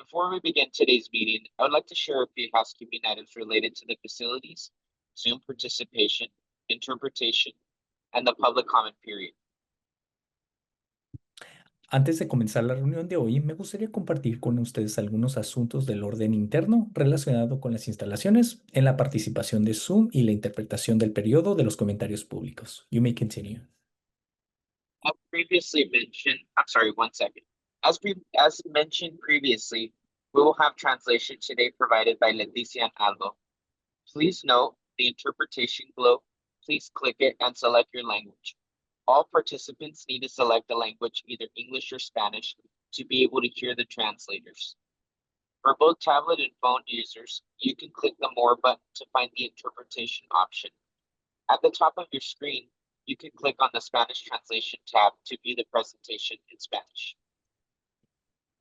Before we begin today's meeting, I would like to share a few housekeeping items related to the facilities, Zoom participation, interpretation, and the public comment period. Antes de comenzar la reunión de hoy, me gustaría compartir con ustedes algunos asuntos del orden interno relacionado con las instalaciones en la participación de Zoom y la interpretación del periodo de los comentarios públicos. You may continue. As previously mentioned, I'm sorry, one second. As mentioned previously, we will have translation today provided by Leticia and Aldo. Please note the interpretation globe. Please click it and select your language. All participants need to select the language, either English or Spanish, to be able to hear the translators. For both tablet and phone users, you can click the More button to find the interpretation option. At the top of your screen, you can click on the Spanish translation tab to view the presentation in Spanish.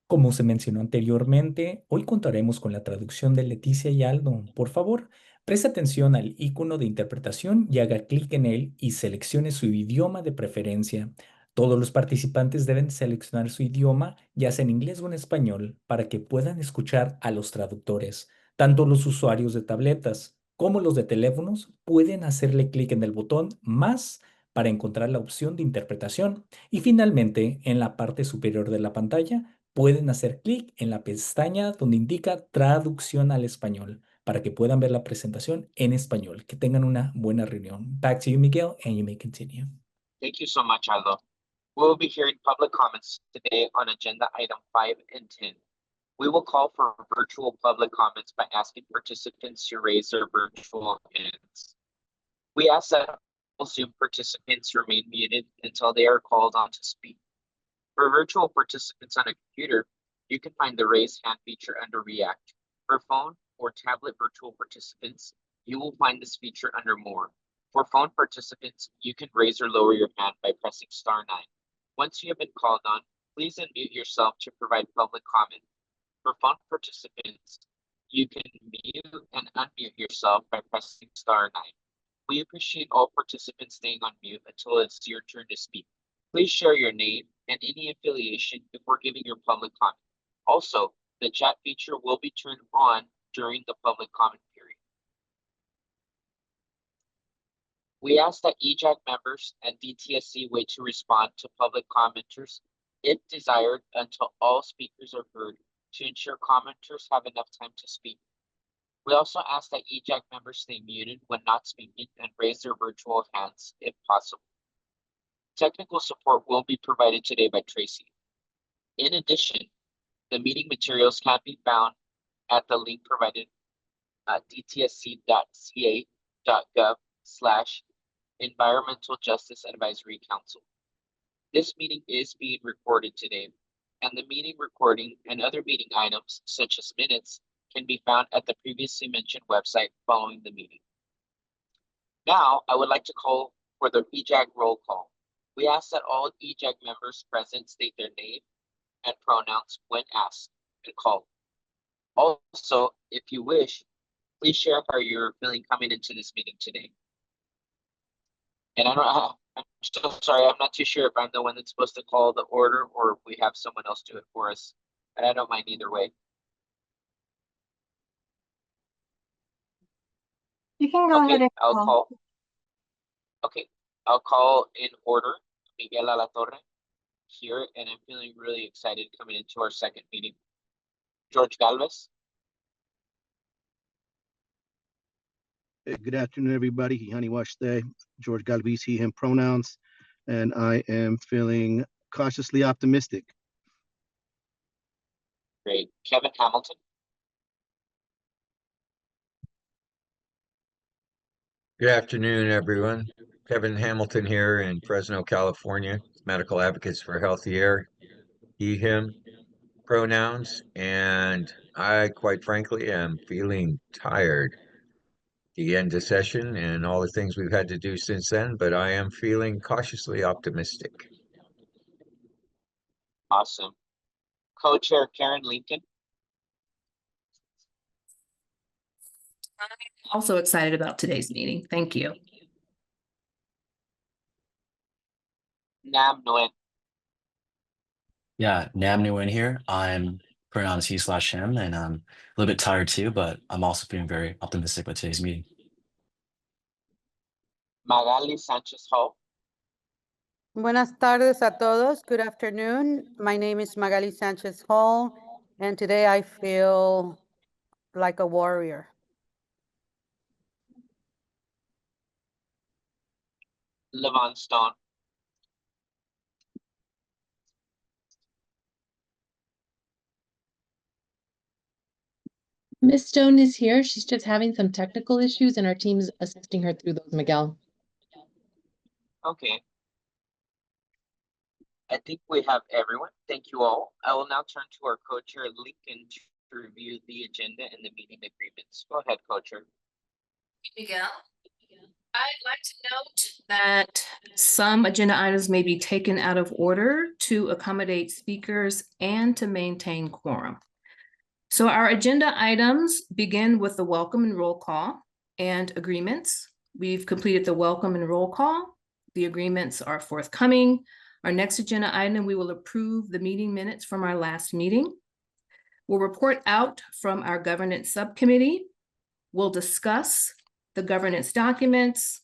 Como se mencionó anteriormente, hoy contaremos con la traducción de Leticia y Aldo. Por favor, preste atención al icono de interpretación y haga clic en él y seleccione su idioma de preferencia. Todos los participantes deben seleccionar su idioma, ya sea en inglés o en español, para que puedan escuchar a los traductores. Tanto los usuarios de tabletas como los de teléfonos pueden hacerle clic en el botón más para encontrar la opción de interpretación. Y finalmente, en la parte superior de la pantalla, pueden hacer clic en la pestaña donde indica traducción al español para que puedan ver la presentación en español. Que tengan una buena reunión. Back to you, Miguel, and you may continue. Thank you so much, Aldo. We will be hearing public comments today on agenda item 5 and 10. We will call for virtual public comments by asking participants to raise their virtual hands. We ask that all Zoom participants remain muted until they are called on to speak. For virtual participants on a computer, you can find the raise hand feature under React. For phone or tablet virtual participants, you will find this feature under More. For phone participants, you can raise or lower your hand by pressing *9. Once you have been called on, please unmute yourself to provide public comment. For phone participants, you can mute and unmute yourself by pressing *9. We appreciate all participants staying on mute until it's your turn to speak. Please share your name and any affiliation before giving your public comment. Also, the chat feature will be turned on during the public comment period. We ask that EJAC members and DTSC wait to respond to public commenters if desired until all speakers are heard to ensure commenters have enough time to speak. We also ask that EJAC members stay muted when not speaking and raise their virtual hands if possible. Technical support will be provided today by Tracy. In addition, the meeting materials can be found at the link provided at dtsc.ca.gov/Environmental Justice Advisory Council. This meeting is being recorded today, and the meeting recording and other meeting items, such as minutes, can be found at the previously mentioned website following the meeting. Now, I would like to call for the EJAC roll call. We ask that all EJAC members present state their name and pronouns when asked and called. Also, if you wish, please share how you're feeling coming into this meeting today. And I'm so sorry, I'm not too sure if I'm the one that's supposed to call the order or if we have someone else do it for us. And I don't mind either way. You can go ahead and call. I'll call in order Miguel Alatorre here, and I'm feeling really excited coming into our second meeting. George Galvez. Good afternoon, everybody. Hihani George Galvez, he, him pronouns, and I am feeling cautiously optimistic. Great. Kevin Hamilton. Good afternoon, everyone. Kevin Hamilton here in Fresno, California. Medical Advocates for Healthy Air, he, him pronouns, and I, quite frankly, am feeling tired. The end of session and all the things we've had to do since then, but I am feeling cautiously optimistic. Awesome. Co-chair Karen Lincoln. I'm also excited about today's meeting. Thank you. Nam Nguyen. Yeah, Nam Nguyen here. I'm pronouns he/him, and I'm a little bit tired too, but I'm also feeling very optimistic about today's meeting. Magali Sanchez Hall. Buenas tardes a todos. Good afternoon. My name is Magali Sanchez Hall, and today I feel like a warrior. Levon Stone. Miss Stone is here. She's just having some technical issues and our team's assisting her through those, Miguel. Okay. I think we have everyone. Thank you all. I will now turn to our co-chair Lincoln to review the agenda and the meeting agreements. Go ahead, co-chair. Miguel, I'd like to note that some agenda items may be taken out of order to accommodate speakers and to maintain quorum. So our agenda items begin with the welcome and roll call and agreements. We've completed the welcome and roll call. The agreements are forthcoming. Our next agenda item, we will approve the meeting minutes from our last meeting. We'll report out from our governance subcommittee. We'll discuss the governance documents.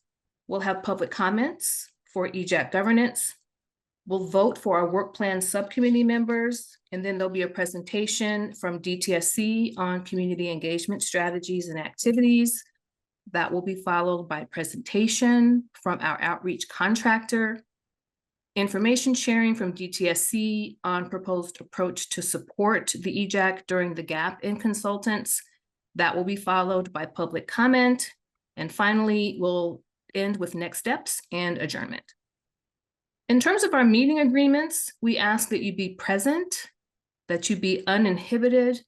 We'll have public comments for EJAC governance. We'll vote for our work plan subcommittee members, and then there'll be a presentation from DTSC on community engagement strategies and activities. That will be followed by presentation from our outreach contractor, information sharing from DTSC on proposed approach to support the EJAC during the gap in consultants. That will be followed by public comment. And finally, we'll end with next steps and adjournment. In terms of our meeting agreements, we ask that you be present, that you be uninhibited,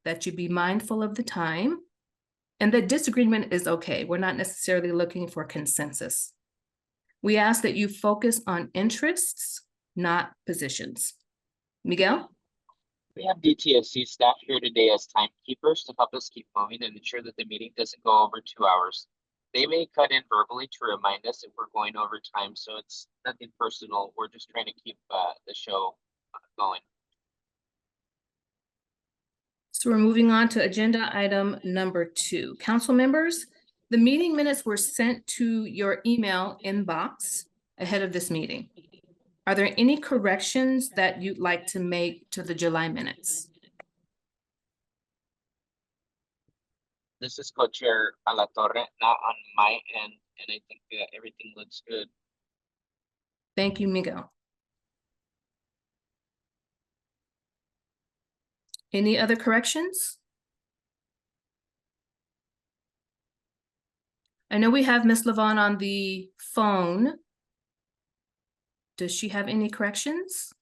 that you be mindful of the time, and that disagreement is okay. We're not necessarily looking for consensus. We ask that you focus on interests, not positions. Miguel? We have DTSC staff here today as timekeepers to help us keep moving and ensure that the meeting doesn't go over 2 hours. They may cut in verbally to remind us if we're going over time, so it's nothing personal. We're just trying to keep the show going. So we're moving on to agenda item number 2. Council members, the meeting minutes were sent to your email inbox ahead of this meeting. Are there any corrections that you'd like to make to the July minutes? This is co-chair Alatorre, not on my end, and I think everything looks good. Thank you, Miguel. Any other corrections? I know we have Ms. Levon on the phone. Does she have any corrections?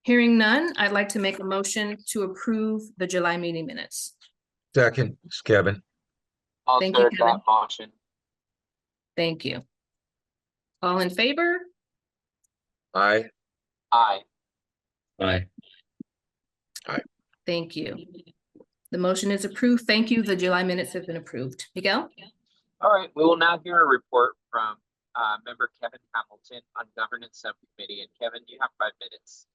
Hearing none, I'd like to make a motion to approve the July meeting minutes. Second, it's Kevin. I'll Thank you, third Kevin. that motion. Thank you. All in favor? Aye. Aye. Aye. Thank you. The motion is approved. Thank you. The July minutes have been approved. Miguel? All right, we will now hear a report from member Kevin Hamilton on governance subcommittee. And Kevin, you have 5 minutes.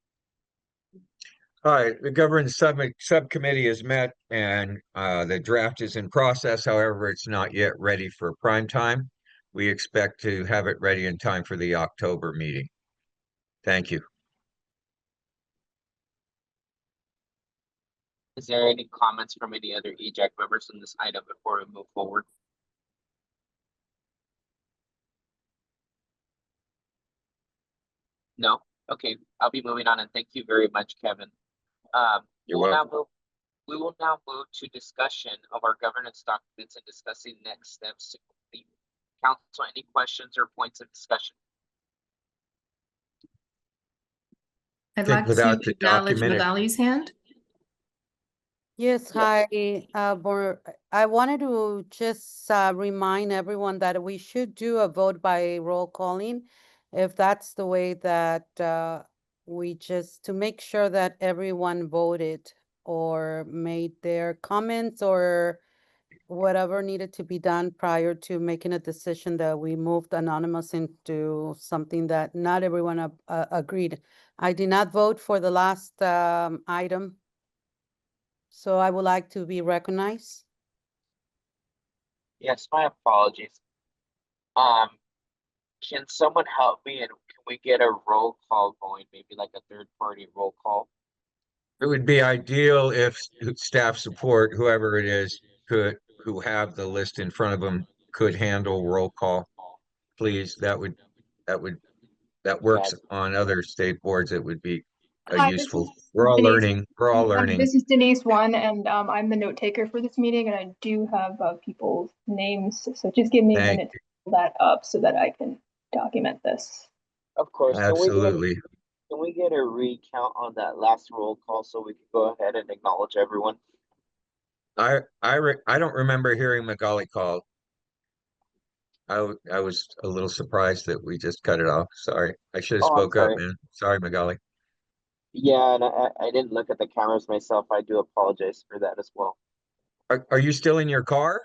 All right, the governance subcommittee is met and the draft is in process. However, it's not yet ready for prime time. We expect to have it ready in time for the October meeting. Thank you. Is there any comments from any other EJAC members on this item before we move forward? No? Okay, I'll be moving on, and thank you very much, Kevin. You're welcome. We will now move to discussion of our governance documents and discussing next steps to complete. Council, any questions or points of discussion? I'd think like to without the acknowledge documented- Magali's hand. Yes, Yeah. I wanted to just remind everyone that we should do a vote by roll calling, if that's the way that we just, to make sure that everyone voted or made their comments or whatever needed to be done prior to making a decision that we moved anonymous into something that not everyone agreed. I did not vote for the last item, so I would like to be recognized. Yes, my apologies. Um, can someone help me and can we get a roll call going? Maybe like a third party roll call? It would be ideal if staff support, whoever it is, who have the list in front of them, could handle roll call. Please, that works on other state boards. It would be Hi, useful. We're all Denise. learning. We're all learning. This is Denise One, and I'm the note taker for this meeting, and I do have people's names. So just give me a minute to pull that up so that I can document this. Of course. Absolutely. Can we get a recount on that last roll call so we can go ahead and acknowledge everyone? I don't remember hearing Magali call. I was a little surprised that we just cut it off. Sorry. I should have Oh, I'm spoke up, sorry. man. Sorry, Magali. Yeah, and I didn't look at the cameras myself. I do apologize for that as well. Are you still in your car?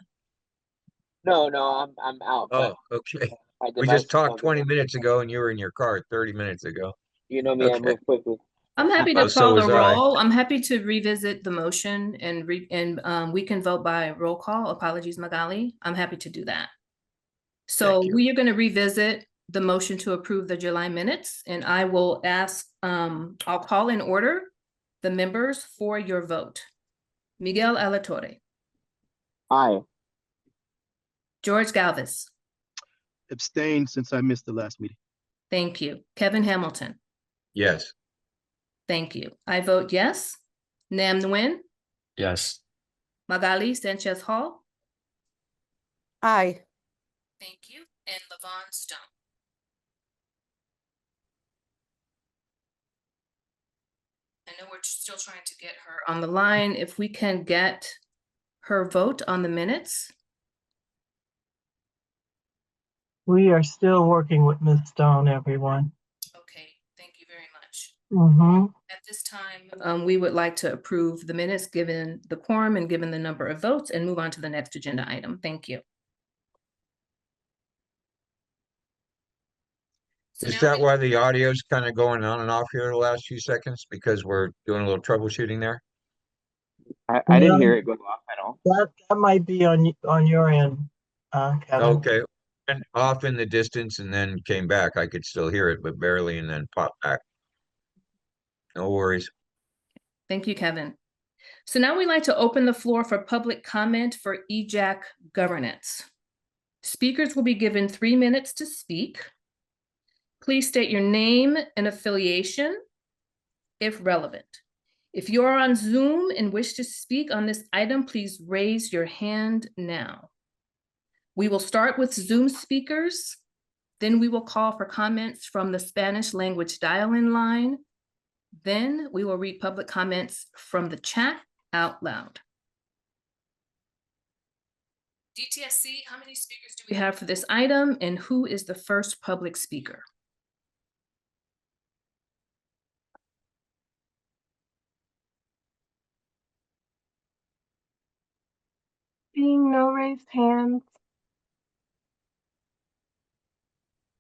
No, I'm out. Oh, okay. My We just device is talked still 20 going. minutes ago and you were in your car 30 minutes ago. You know me, I Okay. move quickly. I'm happy to Oh, so call the was I. roll. I'm happy to revisit the motion and we can vote by roll call. Apologies, Magali. I'm happy to do that. So Thank you. we are going to revisit the motion to approve the July minutes, and I will ask, I'll call in order the members for your vote. Miguel Alatorre, Aye. George Galvis. Abstain since I missed the last meeting. Thank you. Kevin Hamilton. Yes. Thank you. I vote yes. Nam Nguyen, Yes. Magali Sanchez Hall. Aye. Thank you. And Levon Stone. I know we're still trying to get her on the line. If we can get her vote on the minutes. We are still working with Ms. Stone, everyone. Okay, thank you very much. Mm-hmm. At this time, we would like to approve the minutes given the quorum and given the number of votes and move on to the next agenda item. Thank you. So Is now that why the audio's kind of going on and off here the last few seconds? Because we're doing a little troubleshooting there? I didn't hear it go off at all. That might be on your end, Kevin. Okay. And off in the distance and then came back. I could still hear it, but barely, and then popped back. No worries. Thank you, Kevin. So now we'd like to open the floor for public comment for EJAC governance. Speakers will be given 3 minutes to speak. Please state your name and affiliation, if relevant. If you are on Zoom and wish to speak on this item, please raise your hand now. We will start with Zoom speakers, then we will call for comments from the Spanish language dial-in line. Then we will read public comments from the chat out loud. DTSC, how many speakers do we have for this item, and who is the first public speaker? Seeing no raised hands.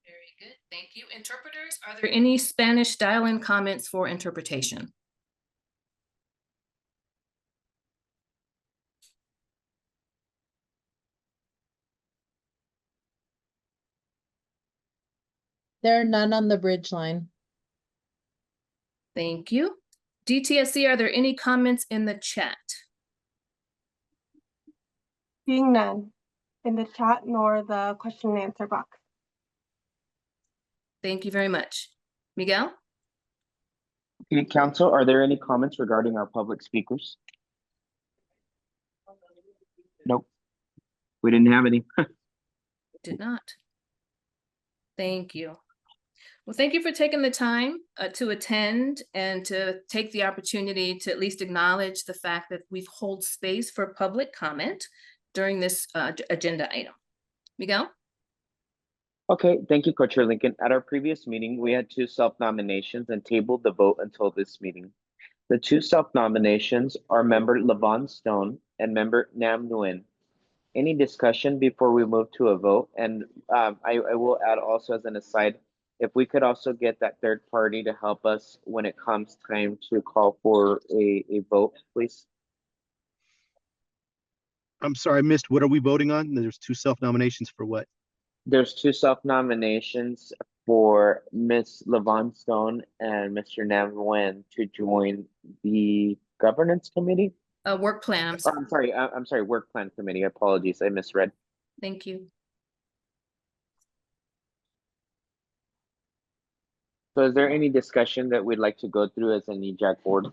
Very good, thank you. Interpreters, are there any Spanish dial-in comments for interpretation? There are none on the bridge line. Thank you. DTSC, are there any comments in the chat? Seeing none in the chat nor the question and answer box. Thank you very much. Miguel? Okay, Council, are there any comments regarding our public speakers? Nope. We didn't have any. Did not. Thank you. Well, thank you for taking the time to attend and to take the opportunity to at least acknowledge the fact that we've hold space for public comment during this agenda item. Miguel? Okay, thank you, Co-Chair Lincoln. At our previous meeting, we had 2 self-nominations and tabled the vote until this meeting. The 2 self-nominations are member Levon Stone and member Nam Nguyen. Any discussion before we move to a vote? And I will add also as an aside, if we could also get that third party to help us when it comes time to call for a vote, please. I'm sorry, I missed. What are we voting on? There's two self-nominations for what? There's two self-nominations for Miss Levon Stone and Mr. Nam Nguyen to join the governance committee. Work plan, I'm sorry. I'm sorry, work plan committee. Apologies, I misread. Thank you. So is there any discussion that we'd like to go through as an EJAC board?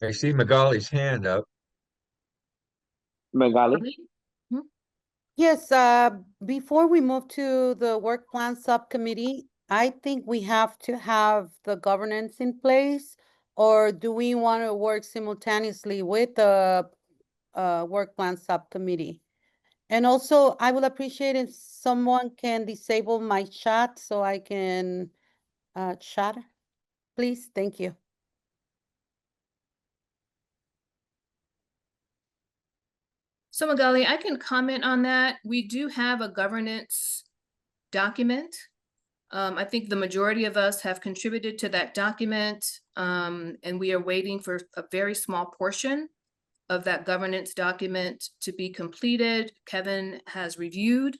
I see Magali's hand up. Magali? Yes, before we move to the work plan subcommittee, I think we have to have the governance in place, or do we want to work simultaneously with the work plan subcommittee? And also, I will appreciate if someone can disable my chat so I can chat, please. Thank you. So Magali, I can comment on that. We do have a governance document. I think the majority of us have contributed to that document, and we are waiting for a very small portion of that governance document to be completed. Kevin has reviewed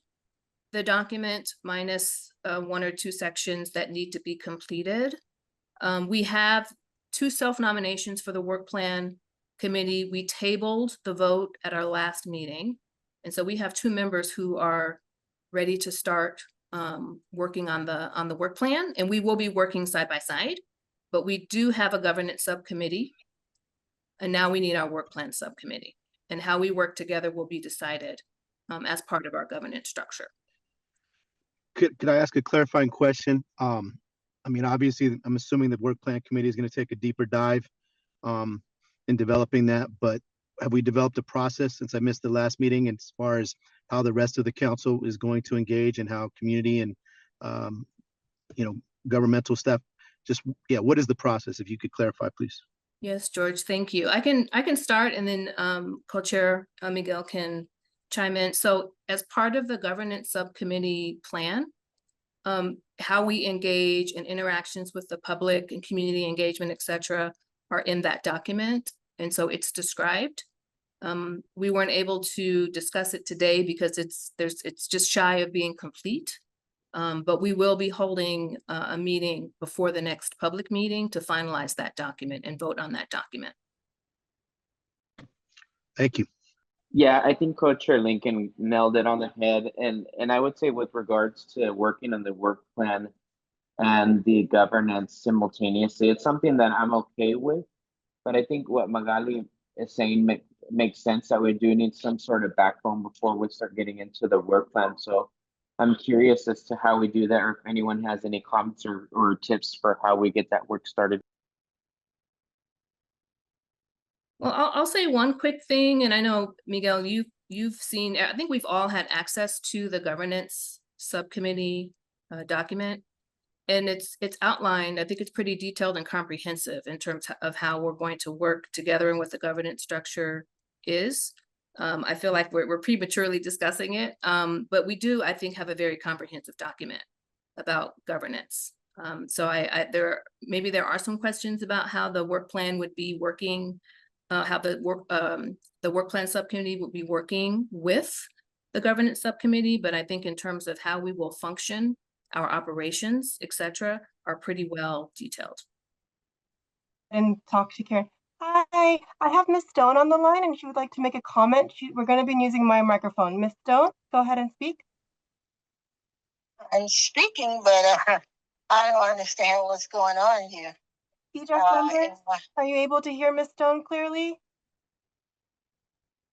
the document minus one or two sections that need to be completed. We have two self-nominations for the work plan committee. We tabled the vote at our last meeting. And so we have two members who are ready to start working on the work plan, and we will be working side by side, but we do have a governance subcommittee, and now we need our work plan subcommittee, and how we work together will be decided as part of our governance structure. Could I ask a clarifying question? I mean, obviously, I'm assuming the work plan committee is going to take a deeper dive in developing that, but have we developed a process, since I missed the last meeting, as far as how the rest of the council is going to engage and how community and governmental staff, just, yeah, what is the process? If you could clarify, please. Yes, George, thank you. I can start, and then co-chair Miguel can chime in. So as part of the governance subcommittee plan, how we engage in interactions with the public and community engagement, et cetera, are in that document. And so it's described. We weren't able to discuss it today because it's just shy of being complete. But we will be holding a meeting before the next public meeting to finalize that document and vote on that document. Thank you. Yeah, I think Co-Chair Lincoln nailed it on the head. And I would say with regards to working on the work plan and the governance simultaneously, it's something that I'm okay with. But I think what Magali is saying makes sense, that we do need some sort of backbone before we start getting into the work plan. So I'm curious as to how we do that, or if anyone has any comments or tips for how we get that work started. Well, I'll say one quick thing, and I know, Miguel, you've seen, I think we've all had access to the governance subcommittee document, and it's outlined. I think it's pretty detailed and comprehensive in terms of how we're going to work together and what the governance structure is. I feel like we're prematurely discussing it, but we do, I think, have a very comprehensive document about governance. So maybe there are some questions about how the work plan would be working, how the work plan subcommittee will be working with the governance subcommittee, but I think in terms of how we will function, our operations, et cetera, are pretty well detailed. And talk to Karen. Hi, I have Miss Stone on the line, and she would like to make a comment. We're going to be using my microphone. Miss Stone, go ahead and speak. I'm speaking, but I don't understand what's going on here. EJAC members, are you able to hear Miss Stone clearly?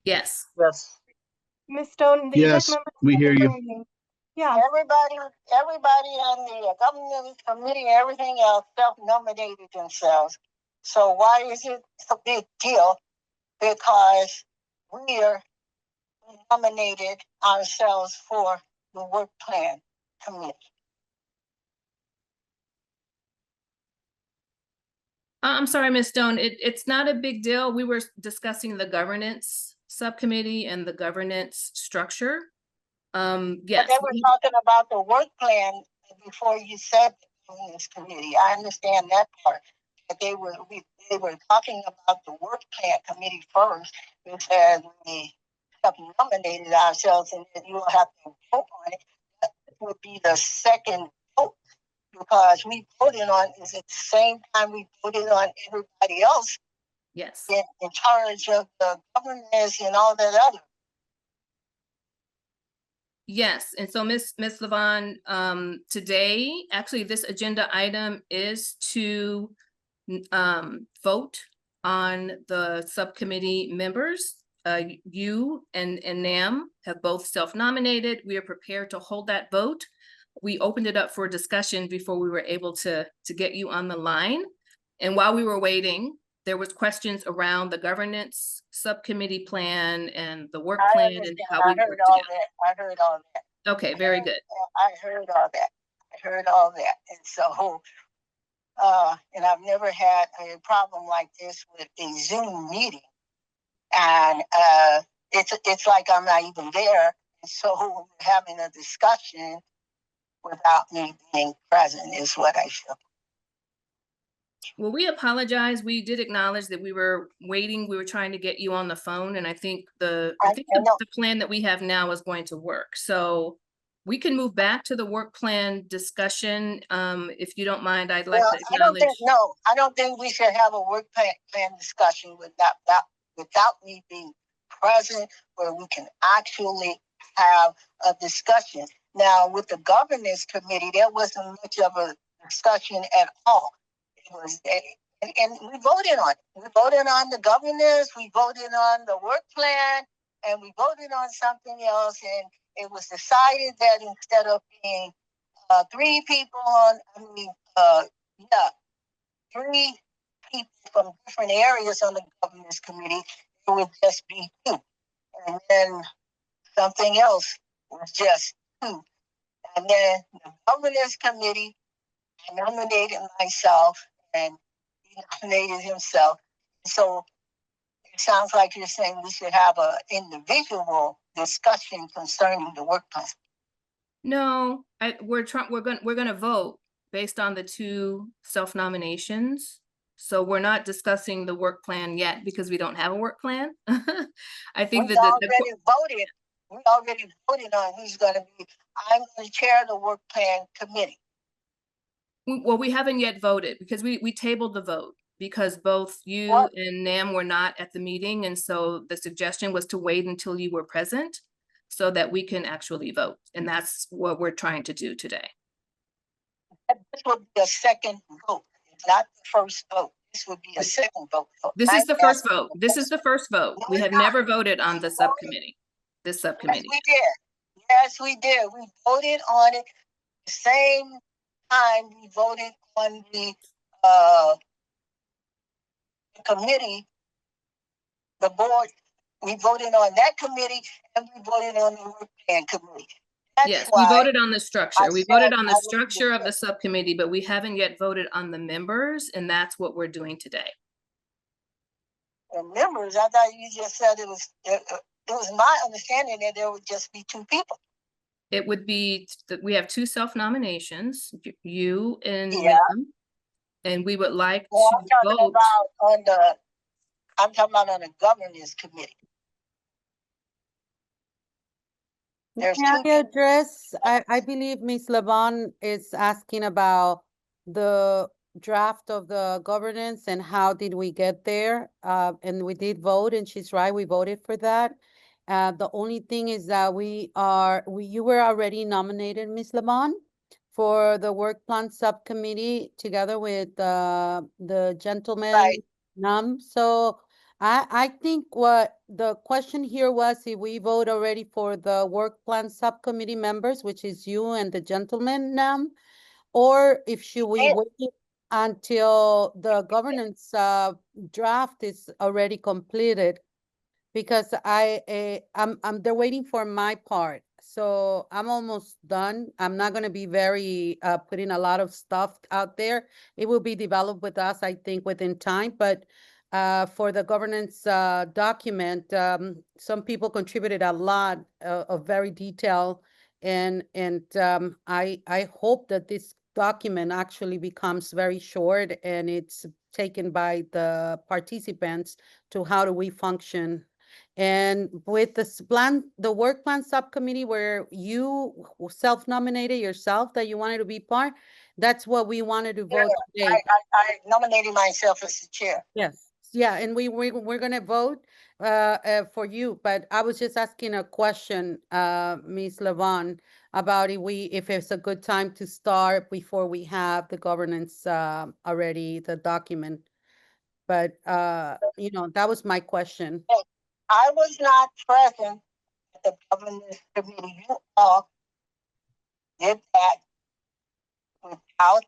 Yes. Yes. Miss Stone, the Yes, EJAC members. we hear you. Yeah. Everybody on the government committee and everything else self-nominated themselves. So why is it a big deal? Because we are nominated ourselves for the work plan committee. I'm sorry, Ms. Stone, it's not a big deal. We were discussing the governance subcommittee and the governance structure. But Yes. they were talking about the work plan before you said the governance committee. I understand that part. But they were talking about the work plan committee first, because we have nominated ourselves and then you will have to vote on it. That would be the second vote, because we voted on is at the same time we voted on everybody else. Yes. In charge of the governance and all that other. Yes, and so Ms. Levon, today, actually, this agenda item is to vote on the subcommittee members. You and NAM have both self-nominated. We are prepared to hold that vote. We opened it up for discussion before we were able to get you on the line. And while we were waiting, there was questions around the governance subcommittee plan and the work plan and how we work together. I heard all that. Okay, very good. I heard all that. And so, and I've never had a problem like this with a Zoom meeting. And it's like I'm not even there. And so we're having a discussion without me being present is what I feel. Well, we apologize. We did acknowledge that we were waiting. We were trying to get you on the phone, and I think the plan that we have now is going to work. So we can move back to the work plan discussion. If you don't mind, I'd like to acknowledge. I don't think we should have a work plan discussion without me being present, where we can actually have a discussion. Now, with the governance committee, there wasn't much of a discussion at all. It was, and we voted on it. We voted on the governance, we voted on the work plan, and we voted on something else. And it was decided that instead of being 3 people three people from different areas on the governance committee, it would just be 2. And then something else was just 2. And then the governance committee, I nominated myself and he nominated himself. So it sounds like you're saying we should have an individual discussion concerning the work plan. No, we're gonna vote based on the 2 self-nominations. So we're not discussing the work plan yet because we don't have a work plan. I think we already voted on who's going to be. I'm going to chair the work plan committee. Well, we haven't yet voted because we tabled the vote because both you and NAM were not at the meeting. And so the suggestion was to wait until you were present so that we can actually vote. And that's what we're trying to do today. This would be a second vote. It's not the first vote. This would be a second vote. This is the first vote. This is the first vote. We have never voted on the subcommittee. This subcommittee. Yes, we did. Yes, we did. We voted on it the same time we voted on the committee, the board. We voted on that committee and we voted on the work plan committee. Yes, we voted on the structure. We voted on the structure of the subcommittee, but we haven't yet voted on the members, and that's what we're doing today. The members, I thought you just said it was my understanding that there would just be 2 people. It would be that we have 2 self-nominations, you and Yeah. them, and we would like to I'm talking vote. I'm talking about on the governance committee. There's Can 2 I address, I believe Ms. Levon is asking about the draft of the governance and how did we get there? And we did vote, and she's right, we voted for that. The only thing is that you were already nominated, Ms. Levon, for the work plan subcommittee together with the gentleman. Right. So I think what the question here was if we vote already for the work plan subcommittee members, which is you and the gentleman, or if should we wait until the governance draft is already completed, because they're waiting for my part. so I'm almost done. I'm not going to be very putting a lot of stuff out there. It will be developed with us, I think, within time. But for the governance document, some people contributed a lot of very detail, and I hope that this document actually becomes very short and it's taken by the participants to how do we function. And with the work plan subcommittee where you self-nominated yourself that you wanted to be part, that's what we wanted to vote today. I nominated myself as the chair. Yes, yeah, and we're gonna vote for you, but I was just asking a question, Ms. Levon, about if it's a good time to start before we have the governance already, the document. But you know, that was my question. I was not present at the governance committee. You all did that without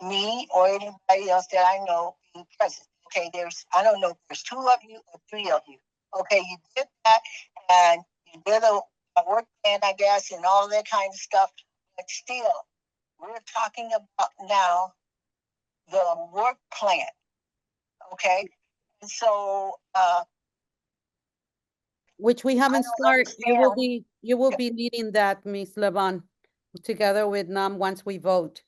me or anybody else that I know being present. Okay, I don't know if there's 2 of you or 3 of you. Okay, you did that and you did a work plan, I guess, and all that kind of stuff. But still, we're talking about now the work plan. Okay, and so which we haven't started. You will be leading that, Ms. Levon, together with NAM once we vote.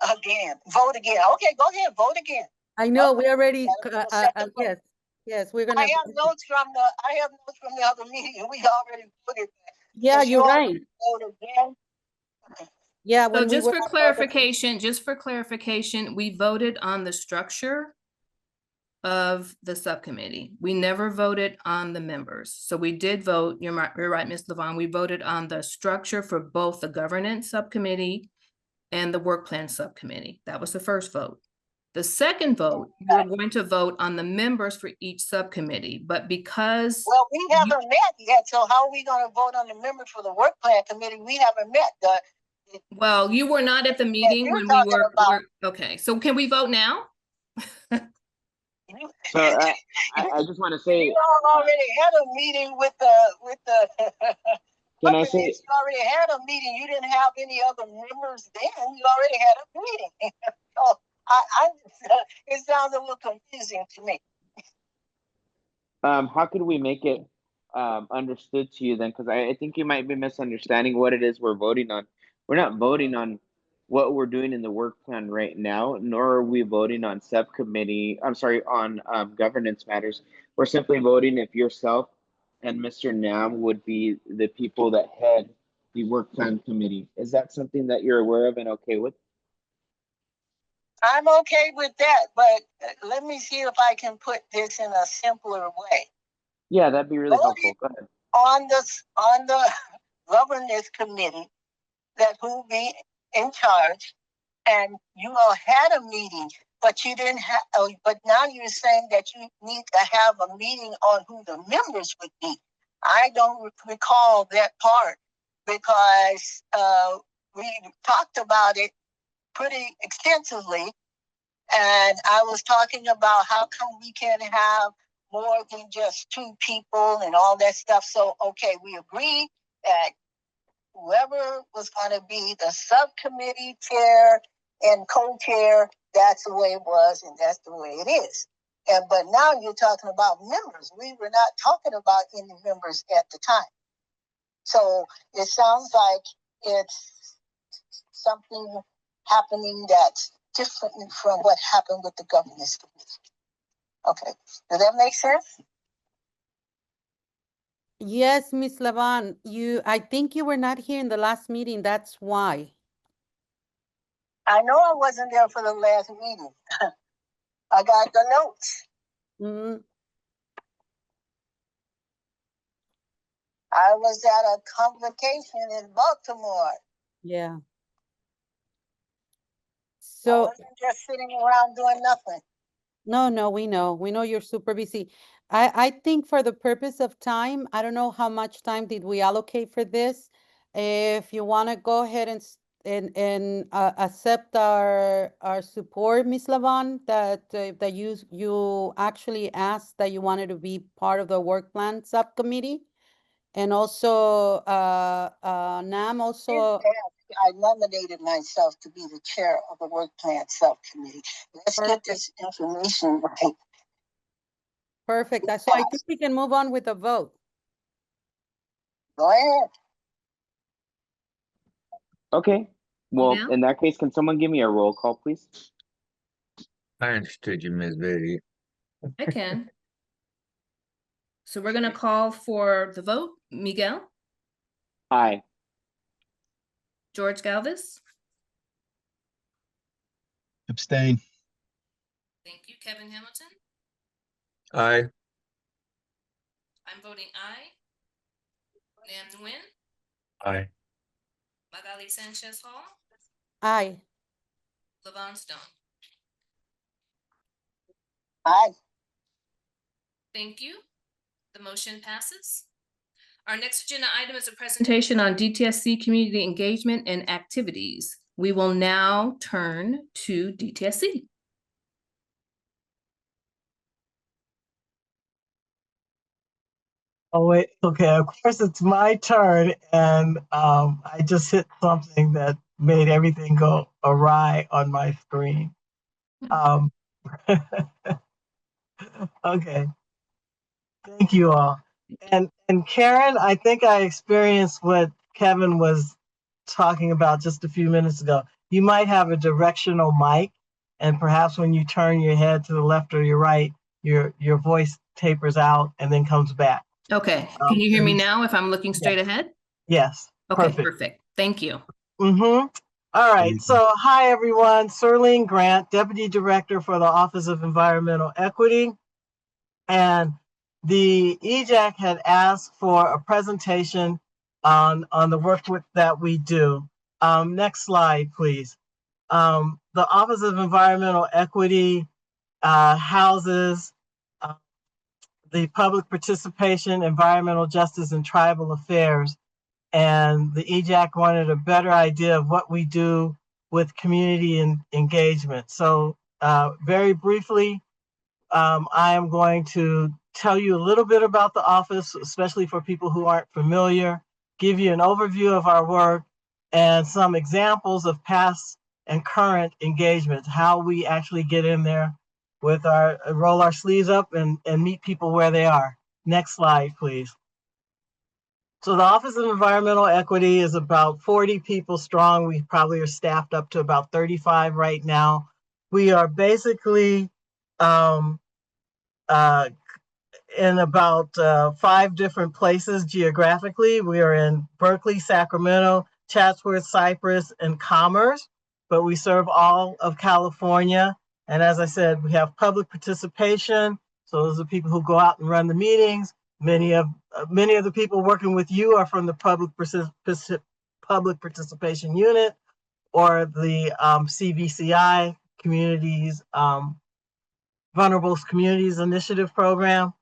Vote again. Okay, go ahead, vote again. I know we already. Yes, we're gonna. I have notes from the other meeting. We already voted that. Yeah, you're right. Vote again. Yeah. So just for clarification, we voted on the structure of the subcommittee. We never voted on the members. So we did vote, you're right, Ms. Levon, we voted on the structure for both the governance subcommittee and the work plan subcommittee. That was the first vote. The second vote, we're going to vote on the members for each subcommittee, but because— Well, we haven't met yet, so how are we going to vote on the members for the work plan committee? We haven't met. Well, you were not at the meeting when we were, okay, so can we vote now? So I just want to say, you all already had a meeting with the can I say, you already had a meeting. You didn't have any other members then. You already had a meeting. So it sounds a little confusing to me. how could we make it understood to you then? Because I think you might be misunderstanding what it is we're voting on. We're not voting on what we're doing in the work plan right now, nor are we voting on on governance matters. We're simply voting if yourself and Mr. Nam would be the people that head the work plan committee. Is that something that you're aware of and okay with? I'm okay with that, but let me see if I can put this in a simpler way. Yeah, that'd be really helpful. Go ahead. On the governance committee, that who be in charge, and you all had a meeting, but you didn't have. But now you're saying that you need to have a meeting on who the members would be. I don't recall that part because we talked about it pretty extensively, and I was talking about how come we can't have more than just 2 people and all that stuff. So okay, we agreed that whoever was going to be the subcommittee chair and co-chair, that's the way it was, and that's the way it is. But now you're talking about members. We were not talking about any members at the time. So it sounds like it's something happening that's different from what happened with the governance committee. Okay, does that make sense? Yes, Ms. Levon, I think you were not here in the last meeting. That's why. I know I wasn't there for the last meeting. I got the notes. Mm-hmm. I was at a convocation in Baltimore. Yeah. So I wasn't just sitting around doing nothing. No, we know you're super busy. I think for the purpose of time, I don't know how much time did we allocate for this. If you want to go ahead and accept our support, Ms. Lavon, that you actually asked that you wanted to be part of the work plan subcommittee. And also, Nam also. I nominated myself to be the chair of the work plan subcommittee. Let's get this information right. Perfect. So I think we can move on with the vote. Go ahead. Okay, well, Yeah. in that case, can someone give me a roll call, please? I understood you, Ms. Beatty. I can. So we're gonna call for the vote. Miguel, Aye. George Galvis. Abstain. Thank you, Kevin Hamilton. Aye. I'm voting aye. Nam Nguyen, Aye. Magali Sanchez Hall, Aye. Lavon Stone. Aye. Thank you. The motion passes. Our next agenda item is a presentation on DTSC community engagement and activities. We will now turn to DTSC. Oh, wait. Okay. Of course, it's my turn. And I just hit something that made everything go awry on my screen. Okay. Thank you all. And Karen, I think I experienced what Kevin was talking about just a few minutes ago. You might have a directional mic, and perhaps when you turn your head to the left or your right, your voice tapers out and then comes back. Okay, can you hear me now if I'm looking straight ahead? Yes. Okay, perfect. Thank you. All right. So, hi, everyone. Serlene Grant, Deputy Director for the Office of Environmental Equity. And the EJAC had asked for a presentation on the work that we do. Next slide, please. The Office of Environmental Equity houses the Public Participation, Environmental Justice, and Tribal Affairs. And the EJAC wanted a better idea of what we do with community engagement. So very briefly, I am going to tell you a little bit about the office, especially for people who aren't familiar, give you an overview of our work and some examples of past and current engagements, how we actually get in there with roll our sleeves up and meet people where they are. Next slide, please. So the Office of Environmental Equity is about 40 people strong. We probably are staffed up to about 35 right now. We are basically in about 5 different places geographically. We are in Berkeley, Sacramento, Chatsworth, Cypress, and Commerce, but we serve all of California. And as I said, we have public participation. So those are people who go out and run the meetings. Many of the people working with you are from the public participation unit or the CVCI, Communities, Vulnerable Communities Initiative Program.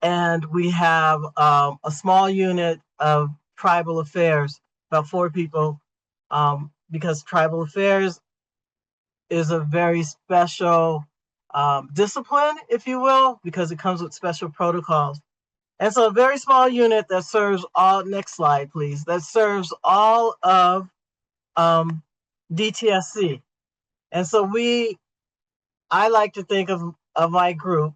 And we have a small unit of tribal affairs, about 4 people, because tribal affairs is a very special discipline, if you will, because it comes with special protocols. And so a very small unit that serves all, next slide, please, that serves all of DTSC. And so I like to think of my group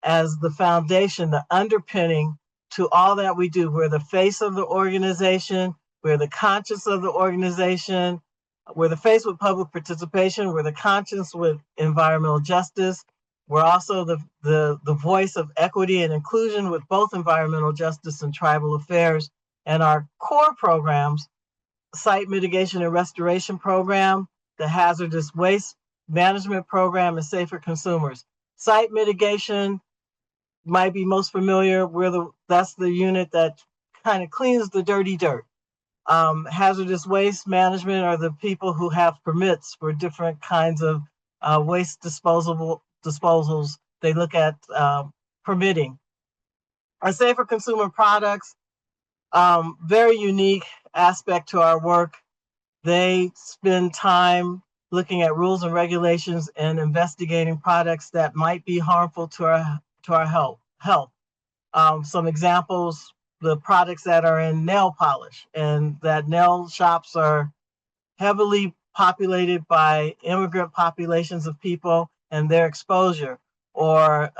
as the foundation, the underpinning to all that we do. We're the face of the organization. We're the conscience of the organization. We're the face with public participation. We're the conscience with environmental justice. We're also the voice of equity and inclusion with both environmental justice and tribal affairs. And our core programs, Site Mitigation and Restoration Program, the Hazardous Waste Management Program, and Safer Consumers. Site mitigation might be most familiar. That's the unit that kind of cleans the dirty dirt. Hazardous waste management are the people who have permits for different kinds of waste disposals. They look at permitting. Our Safer Consumer Products, very unique aspect to our work. They spend time looking at rules and regulations and investigating products that might be harmful to our health. Some examples, the products that are in nail polish, and that nail shops are heavily populated by immigrant populations of people and their exposure, or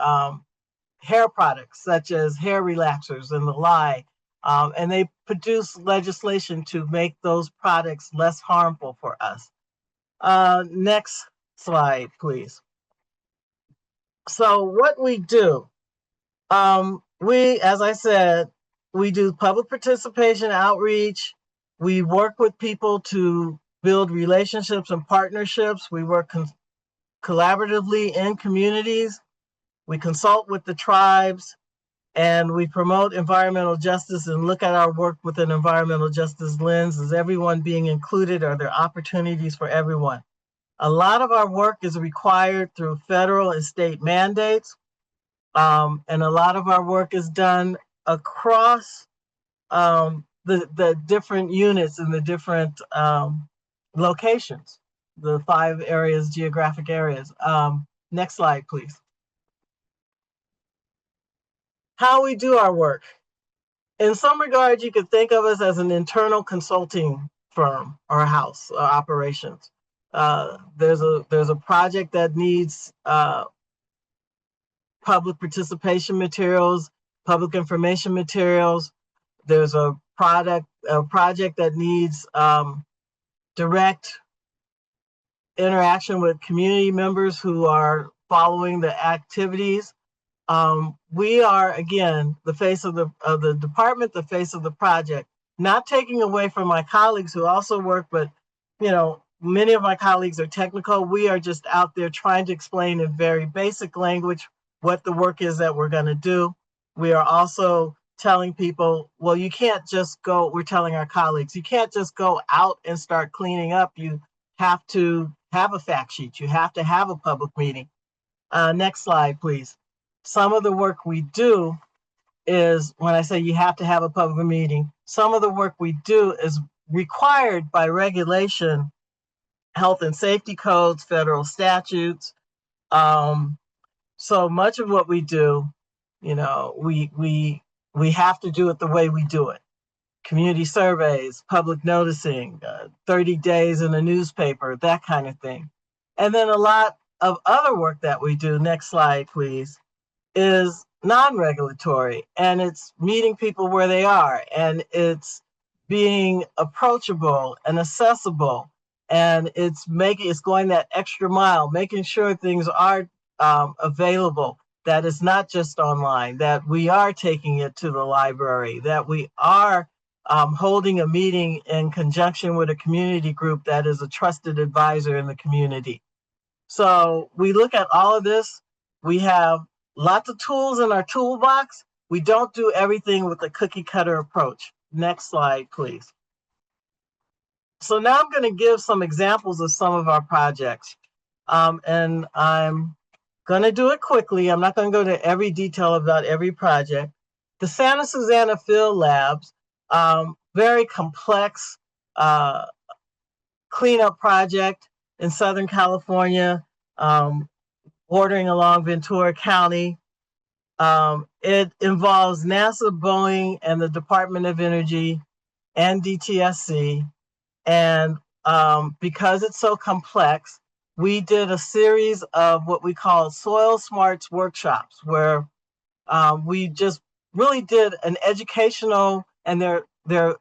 hair products such as hair relaxers and the like. And they produce legislation to make those products less harmful for us. Next slide, please. So what we do, as I said, we do public participation outreach. We work with people to build relationships and partnerships. We work collaboratively in communities. We consult with the tribes, and we promote environmental justice and look at our work with an environmental justice lens. Is everyone being included? Are there opportunities for everyone? A lot of our work is required through federal and state mandates. And a lot of our work is done across the different units and the different locations, the 5 areas, geographic areas. Next slide, please. How we do our work. In some regards, you could think of us as an internal consulting firm or house or operations. There's a project that needs public participation materials, public information materials. There's a project that needs direct interaction with community members who are following the activities. We are, again, the face of the department, the face of the project, not taking away from my colleagues who also work, but many of my colleagues are technical. We are just out there trying to explain in very basic language what the work is that we're going to do. We are also telling people, well, you can't just go, we're telling our colleagues, you can't just go out and start cleaning up. You have to have a fact sheet. You have to have a public meeting. Next slide, please. Some of the work we do is, when I say you have to have a public meeting, some of the work we do is required by regulation, health and safety codes, federal statutes. So much of what we do, we have to do it the way we do it. Community surveys, public noticing, 30 days in a newspaper, that kind of thing. And then a lot of other work that we do, next slide, please, is non-regulatory, and it's meeting people where they are, and it's being approachable and accessible, and it's going that extra mile, making sure things are available, that it's not just online, that we are taking it to the library, that we are holding a meeting in conjunction with a community group that is a trusted advisor in the community. So we look at all of this. We have lots of tools in our toolbox. We don't do everything with a cookie cutter approach. Next slide, please. So now I'm going to give some examples of some of our projects. And I'm going to do it quickly. I'm not going to go to every detail about every project. The Santa Susana Field Labs, very complex cleanup project in Southern California, bordering along Ventura County. It involves NASA, Boeing, and the Department of Energy and DTSC. And because it's so complex, we did a series of what we call Soil Smarts workshops, where we just really did an educational, and they're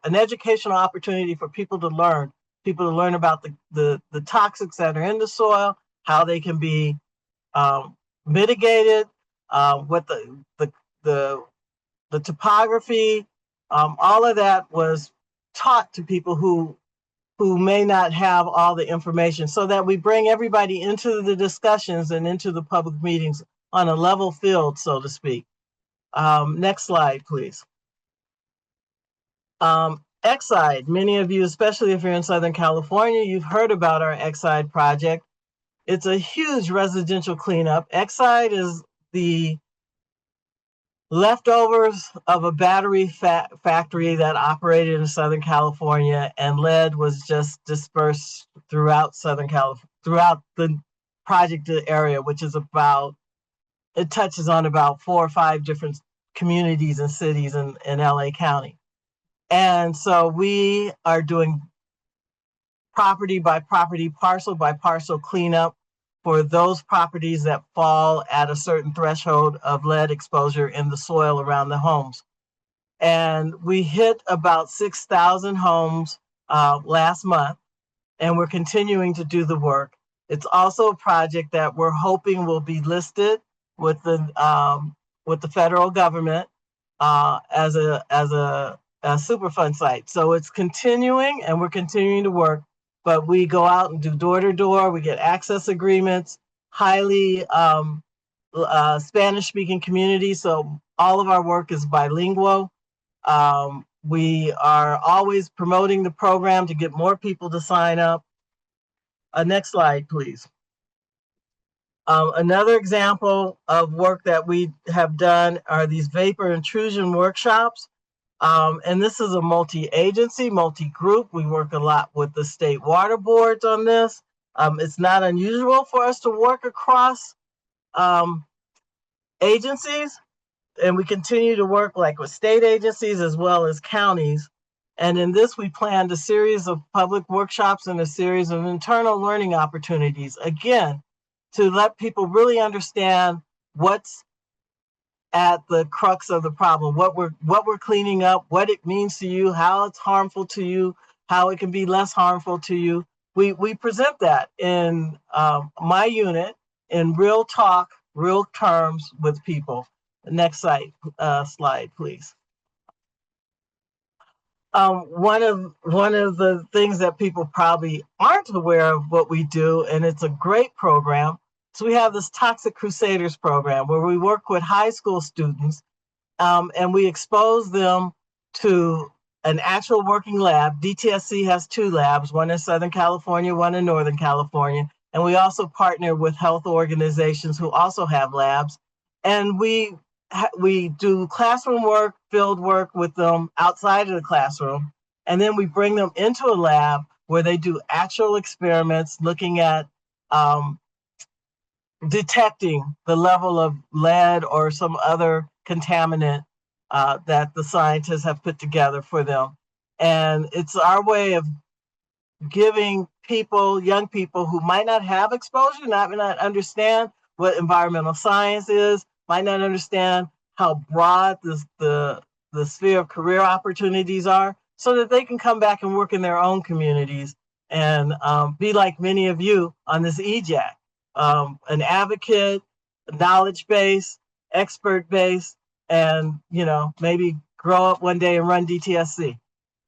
an educational opportunity for people to learn about the toxics that are in the soil, how they can be mitigated, what the topography, all of that was taught to people who may not have all the information, so that we bring everybody into the discussions and into the public meetings on a level field, so to speak. Next slide, please. Exide, many of you, especially if you're in Southern California, you've heard about our Exide project. It's a huge residential cleanup. Exide is the leftovers of a battery factory that operated in Southern California, and lead was just dispersed throughout Southern California, throughout the project area, which is it touches on about 4 or 5 different communities and cities in LA County. And so we are doing property by property, parcel by parcel cleanup for those properties that fall at a certain threshold of lead exposure in the soil around the homes. And we hit about 6,000 homes last month, and we're continuing to do the work. It's also a project that we're hoping will be listed with the federal government as a Superfund site. So it's continuing, and we're continuing to work. But we go out and do door to door. We get access agreements, highly Spanish speaking communities. So all of our work is bilingual. We are always promoting the program to get more people to sign up. Next slide, please. Another example of work that we have done are these vapor intrusion workshops. And this is a multi-agency, multi-group. We work a lot with the state water boards on this. It's not unusual for us to work across agencies, and we continue to work like with state agencies as well as counties. And in this, we planned a series of public workshops and a series of internal learning opportunities, again, to let people really understand what's at the crux of the problem, what we're cleaning up, what it means to you, how it's harmful to you, how it can be less harmful to you. We present that in my unit in real talk, real terms with people. Next slide, please. One of the things that people probably aren't aware of what we do, and it's a great program. So we have this Toxic Crusaders program where we work with high school students and we expose them to an actual working lab. DTSC has 2 labs, one in Southern California, one in Northern California. And we also partner with health organizations who also have labs. And we do classroom work, field work with them outside of the classroom. And then we bring them into a lab where they do actual experiments looking at detecting the level of lead or some other contaminant that the scientists have put together for them. And it's our way of giving people, young people who might not have exposure, might not understand what environmental science is, might not understand how broad the sphere of career opportunities are, so that they can come back and work in their own communities and be like many of you on this EJAC. An advocate, knowledge base, expert base, and maybe grow up one day and run DTSC.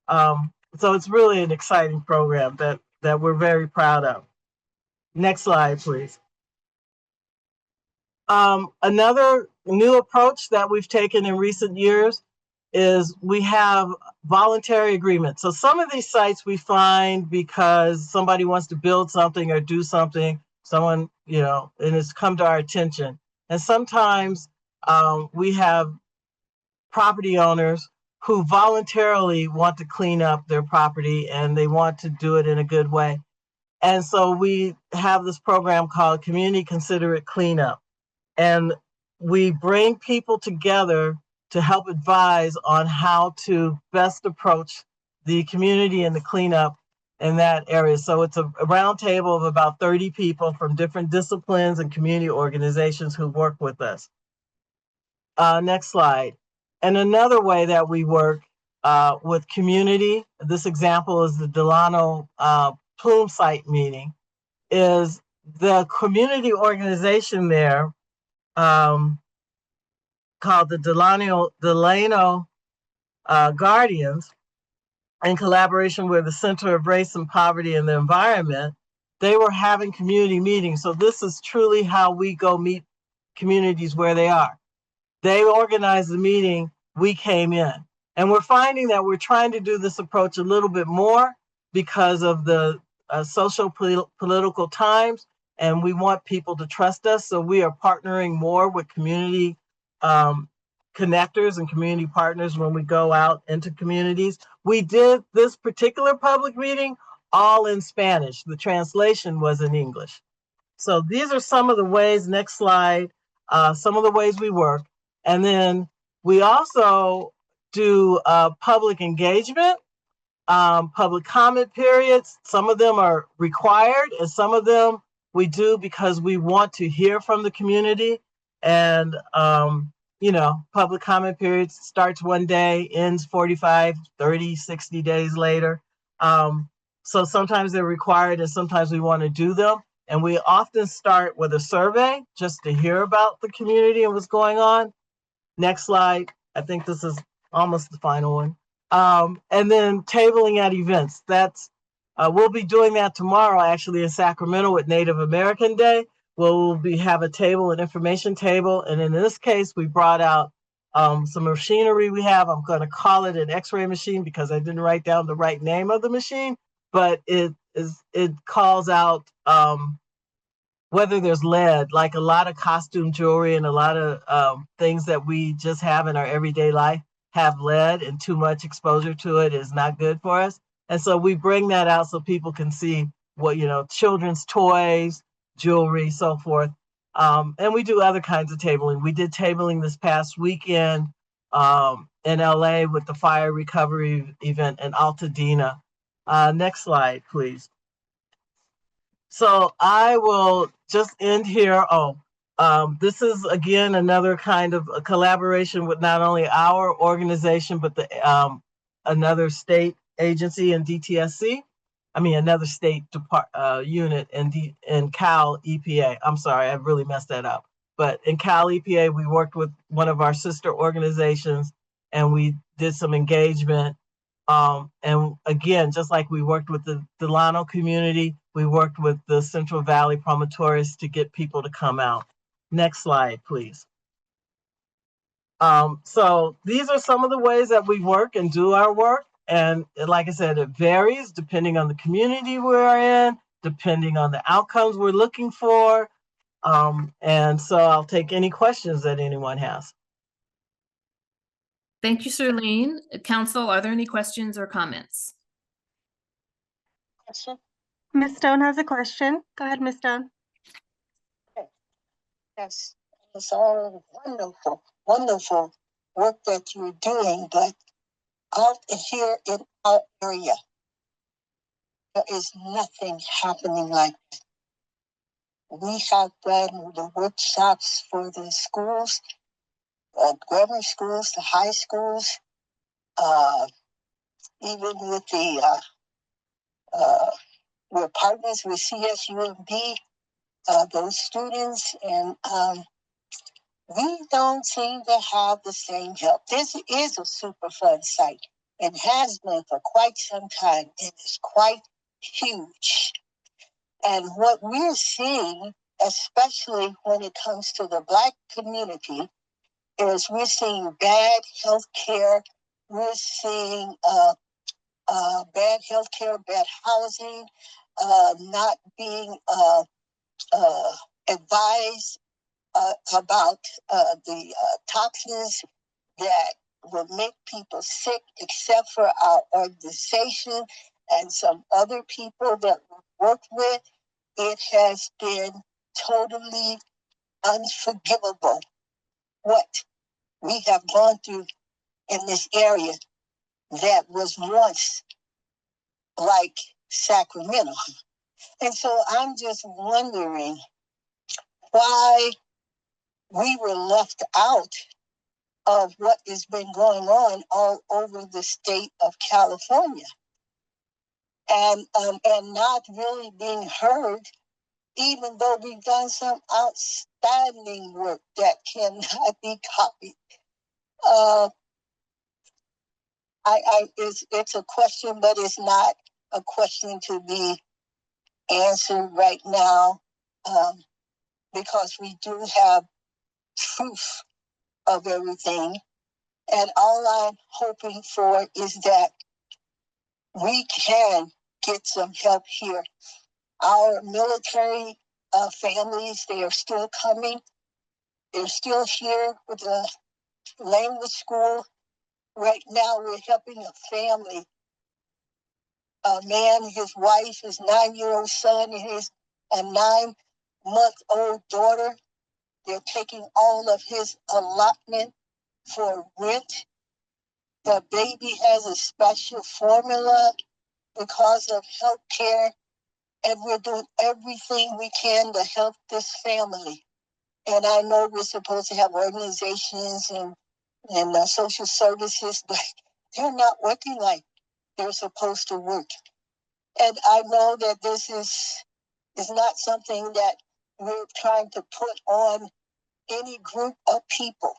So it's really an exciting program that we're very proud of. Next slide, please. Another new approach that we've taken in recent years is we have voluntary agreements. So some of these sites we find because somebody wants to build something or do something, someone, and it's come to our attention. And sometimes we have property owners who voluntarily want to clean up their property and they want to do it in a good way. And so we have this program called Community Considerate Cleanup. And we bring people together to help advise on how to best approach the community and the cleanup in that area. So it's a round table of about 30 people from different disciplines and community organizations who work with us. Next slide. And another way that we work with community, this example is the Delano Plume site meeting, is the community organization there called the Delano Guardians, in collaboration with the Center of Race and Poverty and the Environment. They were having community meetings. So this is truly how we go meet communities where they are. They organized the meeting, we came in. And we're finding that we're trying to do this approach a little bit more because of the social political times, and we want people to trust us. So we are partnering more with community connectors and community partners when we go out into communities. We did this particular public meeting all in Spanish. The translation was in English. So these are some of the ways, next slide, some of the ways we work. And then we also do public engagement, public comment periods. Some of them are required and some of them we do because we want to hear from the community. And, you know, public comment periods starts one day, ends 45, 30, 60 days later. So sometimes they're required and sometimes we want to do them. And we often start with a survey just to hear about the community and what's going on. Next slide. I think this is almost the final one. And then tabling at events. That's we'll be doing that tomorrow actually in Sacramento with Native American Day. We'll have a table, an information table. And in this case, we brought out some machinery we have. I'm going to call it an X-ray machine because I didn't write down the right name of the machine, but it calls out whether there's lead, like a lot of costume jewelry and a lot of things that we just have in our everyday life have lead, and too much exposure to it is not good for us. And so we bring that out so people can see what, you know, children's toys, jewelry, so forth. And we do other kinds of tabling. We did tabling this past weekend in LA with the fire recovery event in Altadena. Next slide, please. So I will just end here. This is again another kind of a collaboration with not only our organization, but the another state agency in DTSC. I mean, another state unit in Cal EPA. I'm sorry, I really messed that up. But in Cal EPA, we worked with one of our sister organizations and we did some engagement. And again, just like we worked with the Delano community, we worked with the Central Valley promontories to get people to come out. Next slide, please. So these are some of the ways that we work and do our work. And like I said, it varies depending on the community we're in, depending on the outcomes we're looking for. And so I'll take any questions that anyone has. Thank you, Sirlene. Council, are there any questions or comments? Ms. Stone has a question. Go ahead, Ms. Stone. Yes, it's all wonderful, wonderful work that you're doing, but out here in our area, there is nothing happening like that. We have done the workshops for the schools, grammar schools, the high schools, even with the, we're partners with CSUMB, those students, and we don't seem to have the same help. This is a Superfund site and has been for quite some time and is quite huge. And what we're seeing, especially when it comes to the Black community, is we're seeing bad health care. We're seeing bad health care, bad housing, not being advised about the toxins that will make people sick, except for our organization and some other people that we work with. It has been totally unforgivable what we have gone through in this area that was once like Sacramento. And so I'm just wondering why we were left out of what has been going on all over the state of California, and not really being heard, even though we've done some outstanding work that cannot be copied. It's a question, but it's not a question to be answered right now, because we do have proof of everything. And all I'm hoping for is that we can get some help here. Our military families, they are still coming. They're still here with the language school. Right now, we're helping a family. A man, his wife, his 9-year-old son, and his a 9-month-old daughter. They're taking all of his allotment for rent. The baby has a special formula because of health care, and we're doing everything we can to help this family. And I know we're supposed to have organizations and social services, but they're not working like they're supposed to work. And I know that this is not something that we're trying to put on any group of people.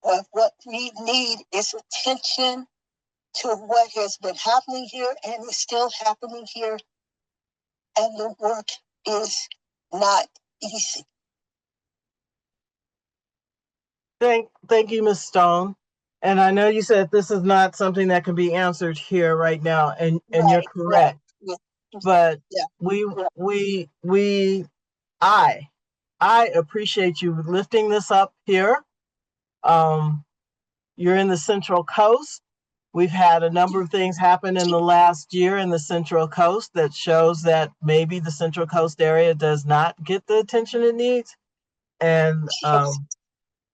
But what we need is attention to what has been happening here and is still happening here. And the work is not easy. Thank you, Ms. Stone. And I know you said this is not something that can be answered here right now, and you're correct. Right. But yeah. I appreciate you lifting this up here. You're in the Central Coast. We've had a number of things happen in the last year in the Central Coast that shows that maybe the Central Coast area does not get the attention it needs. And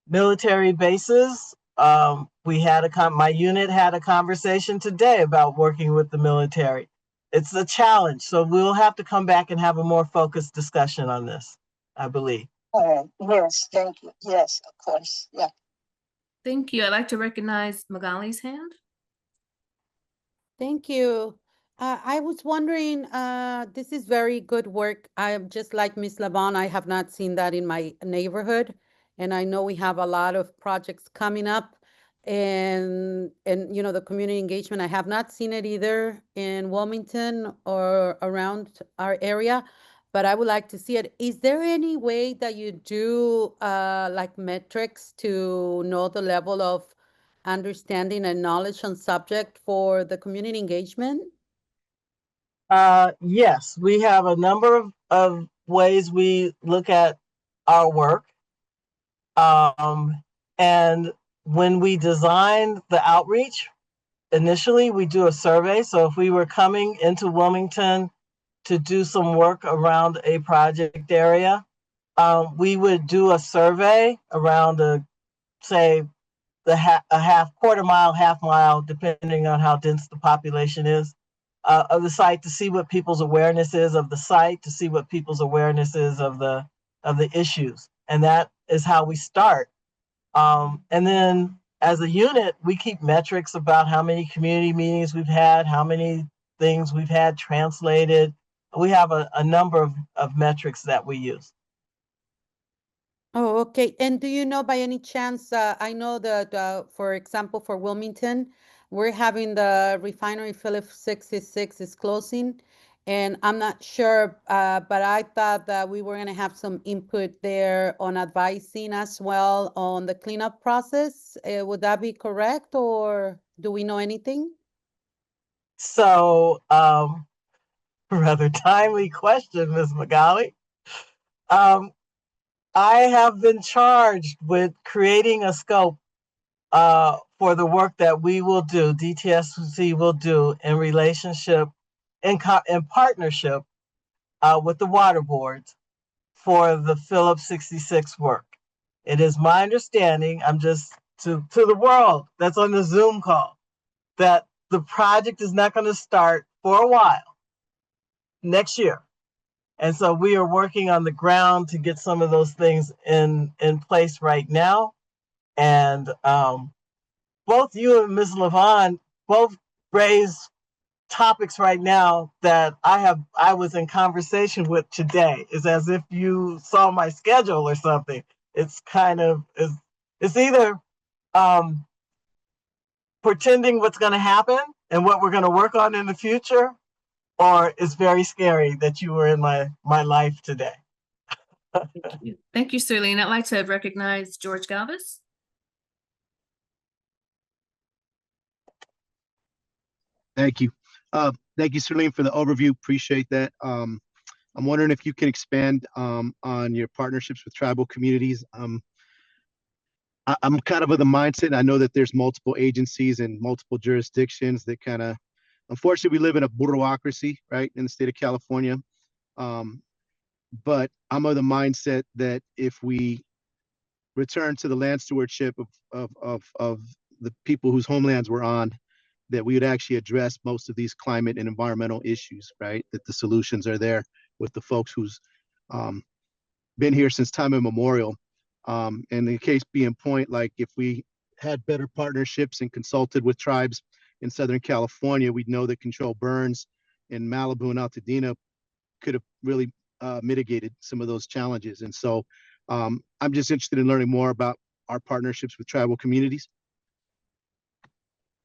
military bases, my unit had a conversation today about working with the military. It's a challenge, so we'll have to come back and have a more focused discussion on this, I believe. Yes, thank you. Yes, of course. Yeah. Thank you. I'd like to recognize Magali's hand. Thank you. I was wondering, this is very good work. I am just like Miss Lavon. I have not seen that in my neighborhood. And I know we have a lot of projects coming up and you know, the community engagement, I have not seen it either in Wilmington or around our area, but I would like to see it. Is there any way that you do like metrics to know the level of understanding and knowledge on subject for the community engagement? Yes, we have a number of ways we look at our work. And when we designed the outreach, initially we do a survey. So if we were coming into Wilmington to do some work around a project area, we would do a survey around say quarter mile, half mile, depending on how dense the population is, of the site, to see what people's awareness is of the site, to see what people's awareness is of the issues. And that is how we start. And then as a unit, we keep metrics about how many community meetings we've had, how many things we've had translated. We have a number of metrics that we use. Oh, okay. And do you know by any chance, I know that, for example, for Wilmington, we're having the refinery Phillips 66 is closing. And I'm not sure, but I thought that we were going to have some input there on advising as well on the cleanup process. Would that be correct, or do we know anything? So, rather timely question, Ms. Magali. I have been charged with creating a scope for the work that we will do, DTSC will do in relationship, in partnership with the water boards for the Phillips 66 work. It is my understanding, I'm just to the world that's on the Zoom call, that the project is not going to start for a while next year. And so we are working on the ground to get some of those things in place right now. And both you and Ms. Lavon both raised topics right now that I was in conversation with today. It's as if you saw my schedule or something. It's kind of, it's either pretending what's going to happen and what we're going to work on in the future, or it's very scary that you were in my life today. Thank you, Serlene. I'd like to recognize George Galvis. Thank you. Thank you, Serlene, for the overview. Appreciate that. I'm wondering if you can expand on your partnerships with tribal communities. I'm kind of the mindset, and I know that there's multiple agencies and multiple jurisdictions that kind of, unfortunately, we live in a bureaucracy, right, in the state of California. But I'm of the mindset that if we return to the land stewardship of the people whose homelands we're on, that we would actually address most of these climate and environmental issues, right? That the solutions are there with the folks who's been here since time immemorial. And the case being point, like if we had better partnerships and consulted with tribes in Southern California, we'd know that controlled burns in Malibu and Altadena could have really mitigated some of those challenges. And so I'm just interested in learning more about our partnerships with tribal communities.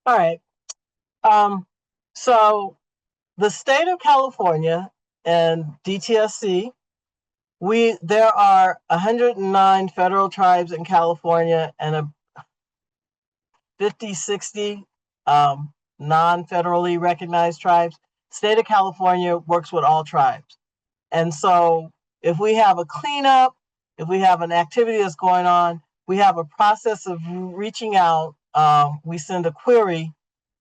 All right. So the state of California and DTSC, there are 109 federal tribes in California and 50, 60 non-federally recognized tribes. State of California works with all tribes. And so if we have a cleanup, if we have an activity that's going on, we have a process of reaching out. We send a query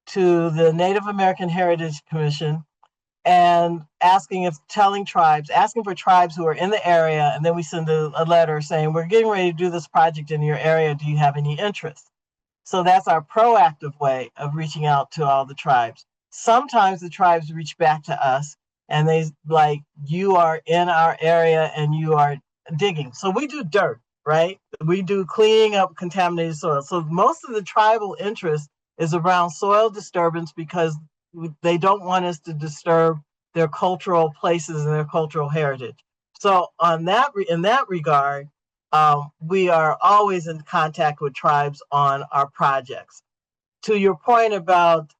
to the Native American Heritage Commission and asking for tribes who are in the area. And then we send a letter saying, we're getting ready to do this project in your area. Do you have any interest? So that's our proactive way of reaching out to all the tribes. Sometimes the tribes reach back to us and they like, you are in our area and you are digging. So we do dirt, right? We do cleaning up contaminated soil. So most of the tribal interest is around soil disturbance because they don't want us to disturb their cultural places and their cultural heritage. So in that regard, we are always in contact with tribes on our projects. To your point about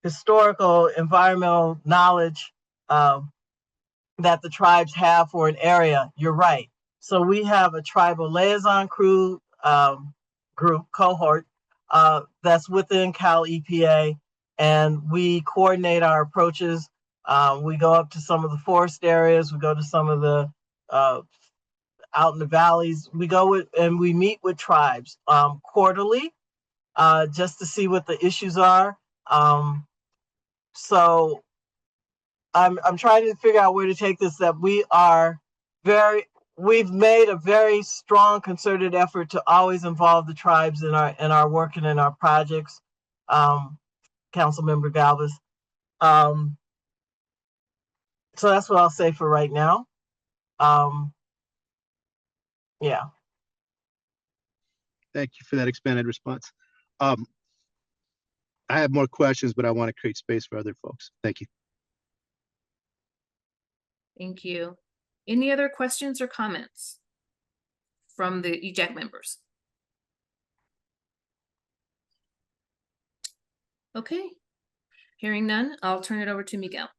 historical environmental knowledge that the tribes have for an area, you're right. So we have a tribal liaison crew cohort that's within Cal EPA, and we coordinate our approaches. We go up to some of the forest areas, we go to some of the out in the valleys. We go and we meet with tribes quarterly just to see what the issues are. So I'm trying to figure out where to take this, that we've made a very strong concerted effort to always involve the tribes in our work and in our projects. Councilmember Galvez. So that's what I'll say for right now. Yeah. Thank you for that expanded response. I have more questions, but I want to create space for other folks. Thank you. Thank you. Any other questions or comments from the EJAC members? Okay, hearing none, I'll turn it over to Miguel.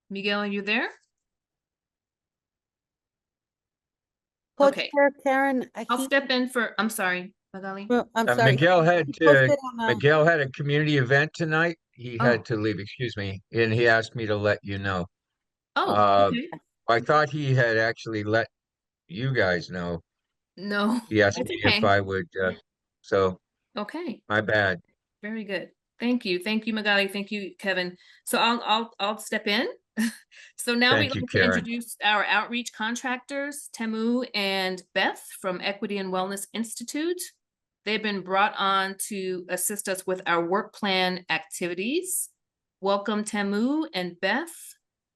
Miguel, are you there? Okay. Karen, I'll step in for, I'm sorry, Magali. I'm sorry. Miguel had a community event tonight. He had to leave, excuse me, and he asked me to let you know. Oh, okay. I thought he had actually let you guys know. No, He asked me if I would, so. Okay. My bad. Very good. Thank you, Magali. Thank you, Kevin. So I'll step in. So now we'd like to introduce our outreach contractors, Temu and Beth from Equity and Wellness Institute. They've been brought on to assist us with our work plan activities. Welcome, Temu and Beth.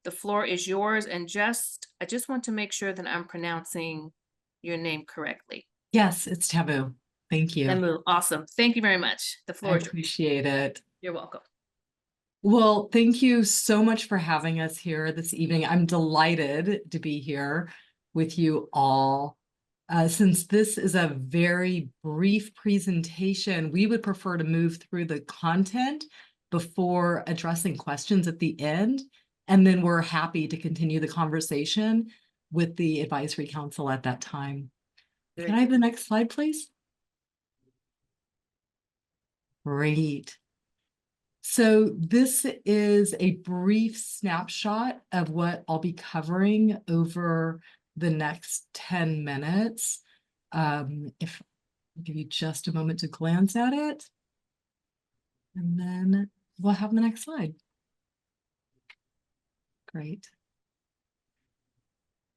The floor is yours. And I just want to make sure that I'm pronouncing your name correctly. Yes, it's Taboo. Thank you. Temu, awesome. Thank you very much. The floor is yours. Appreciate it. You're welcome. Well, thank you so much for having us here this evening. I'm delighted to be here with you all. Since this is a very brief presentation, we would prefer to move through the content before addressing questions at the end. And then we're happy to continue the conversation with the advisory council at that time. Can I have the next slide, please? Great. So this is a brief snapshot of what I'll be covering over the next 10 minutes. If I'll give you just a moment to glance at it, and then we'll have the next slide. Great.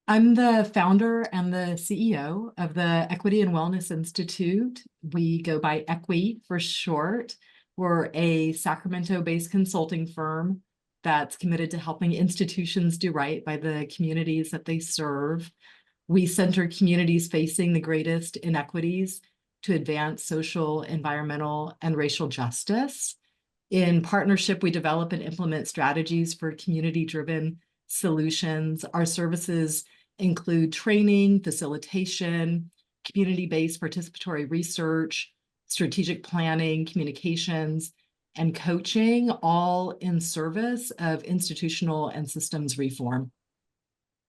I'm the founder and the CEO of the Equity and Wellness Institute. We go by EQUI for short. We're a Sacramento-based consulting firm that's committed to helping institutions do right by the communities that they serve. We center communities facing the greatest inequities to advance social, environmental, and racial justice. In partnership, we develop and implement strategies for community-driven solutions. Our services include training, facilitation, community-based participatory research, strategic planning, communications, and coaching, all in service of institutional and systems reform.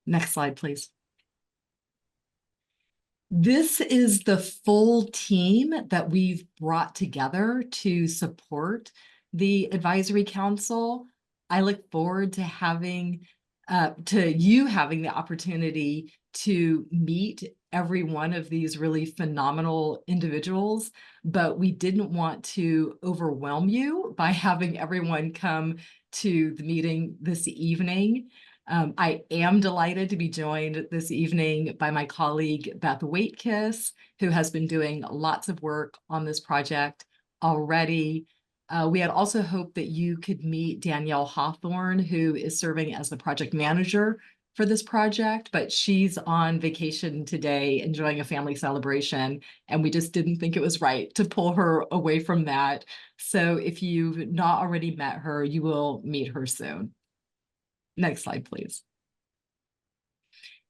Next slide, please. This is the full team that we've brought together to support the advisory council. I look forward to having you having the opportunity to meet every one of these really phenomenal individuals, but we didn't want to overwhelm you by having everyone come to the meeting this evening. I am delighted to be joined this evening by my colleague, Beth Waitkiss, who has been doing lots of work on this project already. We had also hoped that you could meet Danielle Hawthorne, who is serving as the project manager for this project, but she's on vacation today, enjoying a family celebration, and we just didn't think it was right to pull her away from that. So if you've not already met her, you will meet her soon. Next slide, please.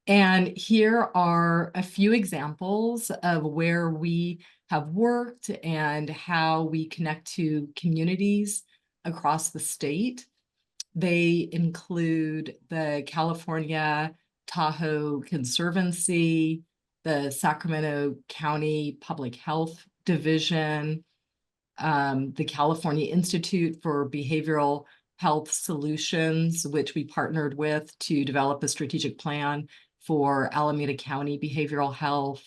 And here are a few examples of where we have worked and how we connect to communities across the state. They include the California Tahoe Conservancy, the Sacramento County Public Health Division, the California Institute for Behavioral Health Solutions, which we partnered with to develop a strategic plan for Alameda County behavioral health,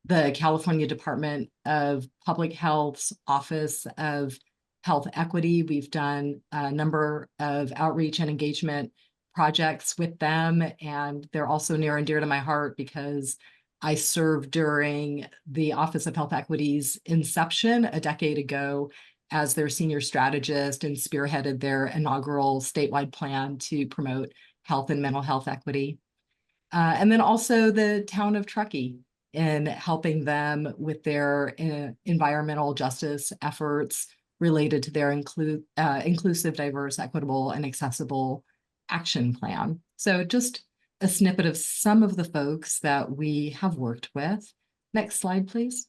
the California Department of Public Health's Office of Health Equity. We've done a number of outreach and engagement projects with them, and they're also near and dear to my heart because I served during the Office of Health Equity's inception a decade ago as their senior strategist and spearheaded their inaugural statewide plan to promote health and mental health equity. And then also the town of Truckee in helping them with their environmental justice efforts related to their inclusive, diverse, equitable, and accessible action plan. So just a snippet of some of the folks that we have worked with. Next slide, please.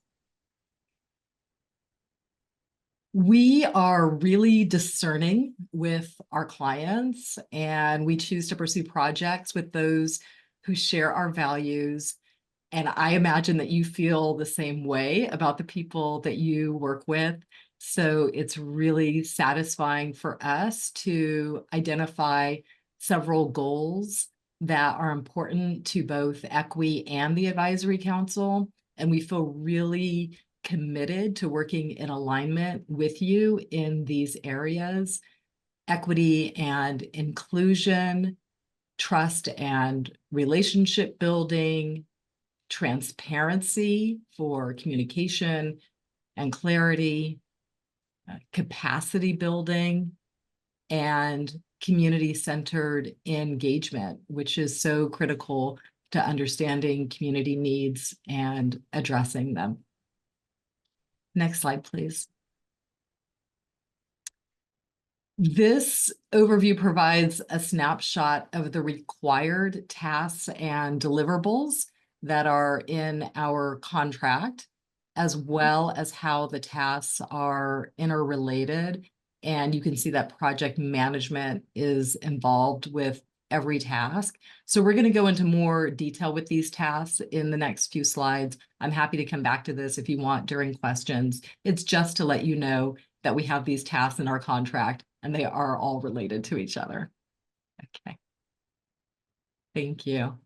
We are really discerning with our clients, and we choose to pursue projects with those who share our values. And I imagine that you feel the same way about the people that you work with. So it's really satisfying for us to identify several goals that are important to both EQUI and the Advisory Council. And we feel really committed to working in alignment with you in these areas: equity and inclusion, trust and relationship building, transparency for communication and clarity, capacity building, and community-centered engagement, which is so critical to understanding community needs and addressing them. Next slide, please. This overview provides a snapshot of the required tasks and deliverables that are in our contract, as well as how the tasks are interrelated. And you can see that project management is involved with every task. So we're going to go into more detail with these tasks in the next few slides. I'm happy to come back to this if you want during questions. It's just to let you know that we have these tasks in our contract and they are all related to each other. Okay. Thank you.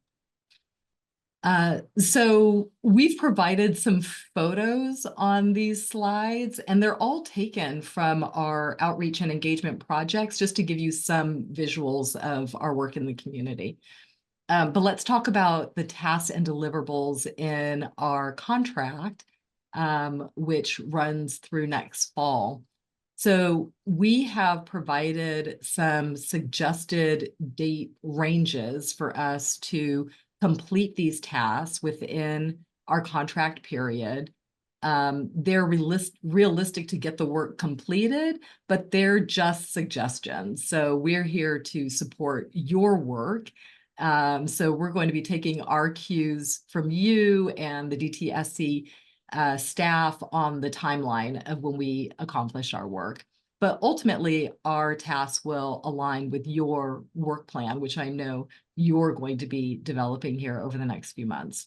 So we've provided some photos on these slides, and they're all taken from our outreach and engagement projects, just to give you some visuals of our work in the community. But let's talk about the tasks and deliverables in our contract, which runs through next fall. So we have provided some suggested date ranges for us to complete these tasks within our contract period. They're realistic to get the work completed, but they're just suggestions. So we're here to support your work. So we're going to be taking our cues from you and the DTSC staff on the timeline of when we accomplish our work. But ultimately, our tasks will align with your work plan, which I know you're going to be developing here over the next few months.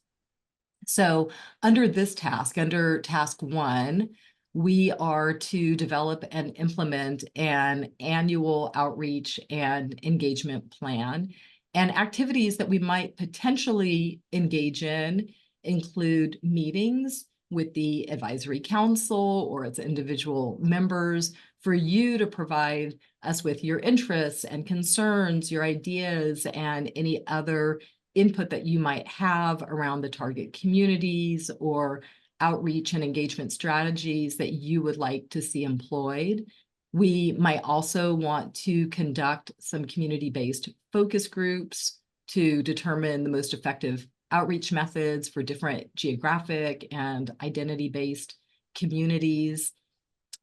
So under this task, under task 1, we are to develop and implement an annual outreach and engagement plan. And activities that we might potentially engage in include meetings with the advisory council or its individual members, for you to provide us with your interests and concerns, your ideas, and any other input that you might have around the target communities or outreach and engagement strategies that you would like to see employed. We might also want to conduct some community-based focus groups to determine the most effective outreach methods for different geographic and identity-based communities.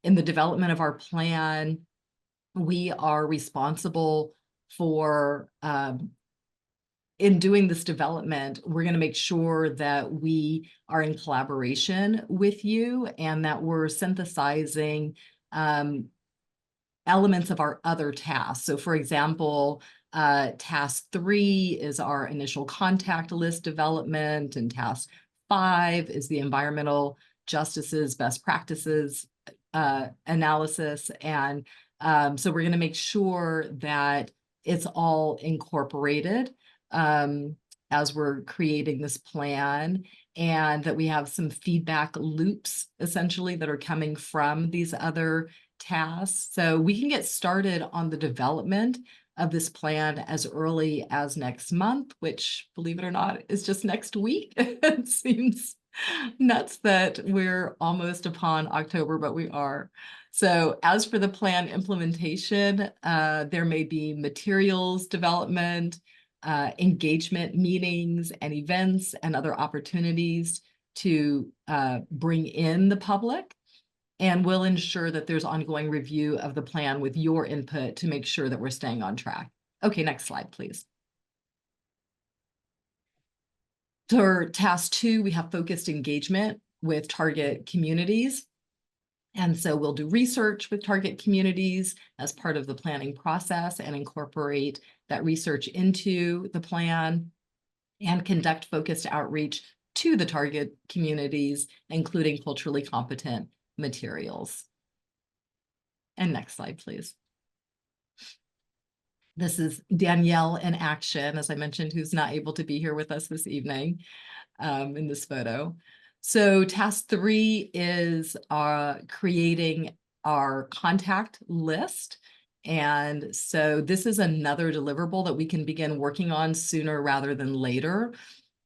In the development of our plan, we are responsible for, in doing this development, we're going to make sure that we are in collaboration with you and that we're synthesizing elements of our other tasks. So for example, task 3 is our initial contact list development, and task 5 is the environmental justices best practices analysis. And so we're going to make sure that it's all incorporated as we're creating this plan, and that we have some feedback loops essentially that are coming from these other tasks. So we can get started on the development of this plan as early as next month, which, believe it or not, is just next week. It seems nuts that we're almost upon October, but we are. So as for the plan implementation, there may be materials development, engagement meetings and events and other opportunities to bring in the public. And we'll ensure that there's ongoing review of the plan with your input to make sure that we're staying on track. Okay, next slide, please. For task 2, we have focused engagement with target communities. And so we'll do research with target communities as part of the planning process and incorporate that research into the plan, and conduct focused outreach to the target communities, including culturally competent materials. And next slide, please. This is Danielle in action, as I mentioned, who's not able to be here with us this evening in this photo. So task 3 is creating our contact list. And so this is another deliverable that we can begin working on sooner rather than later.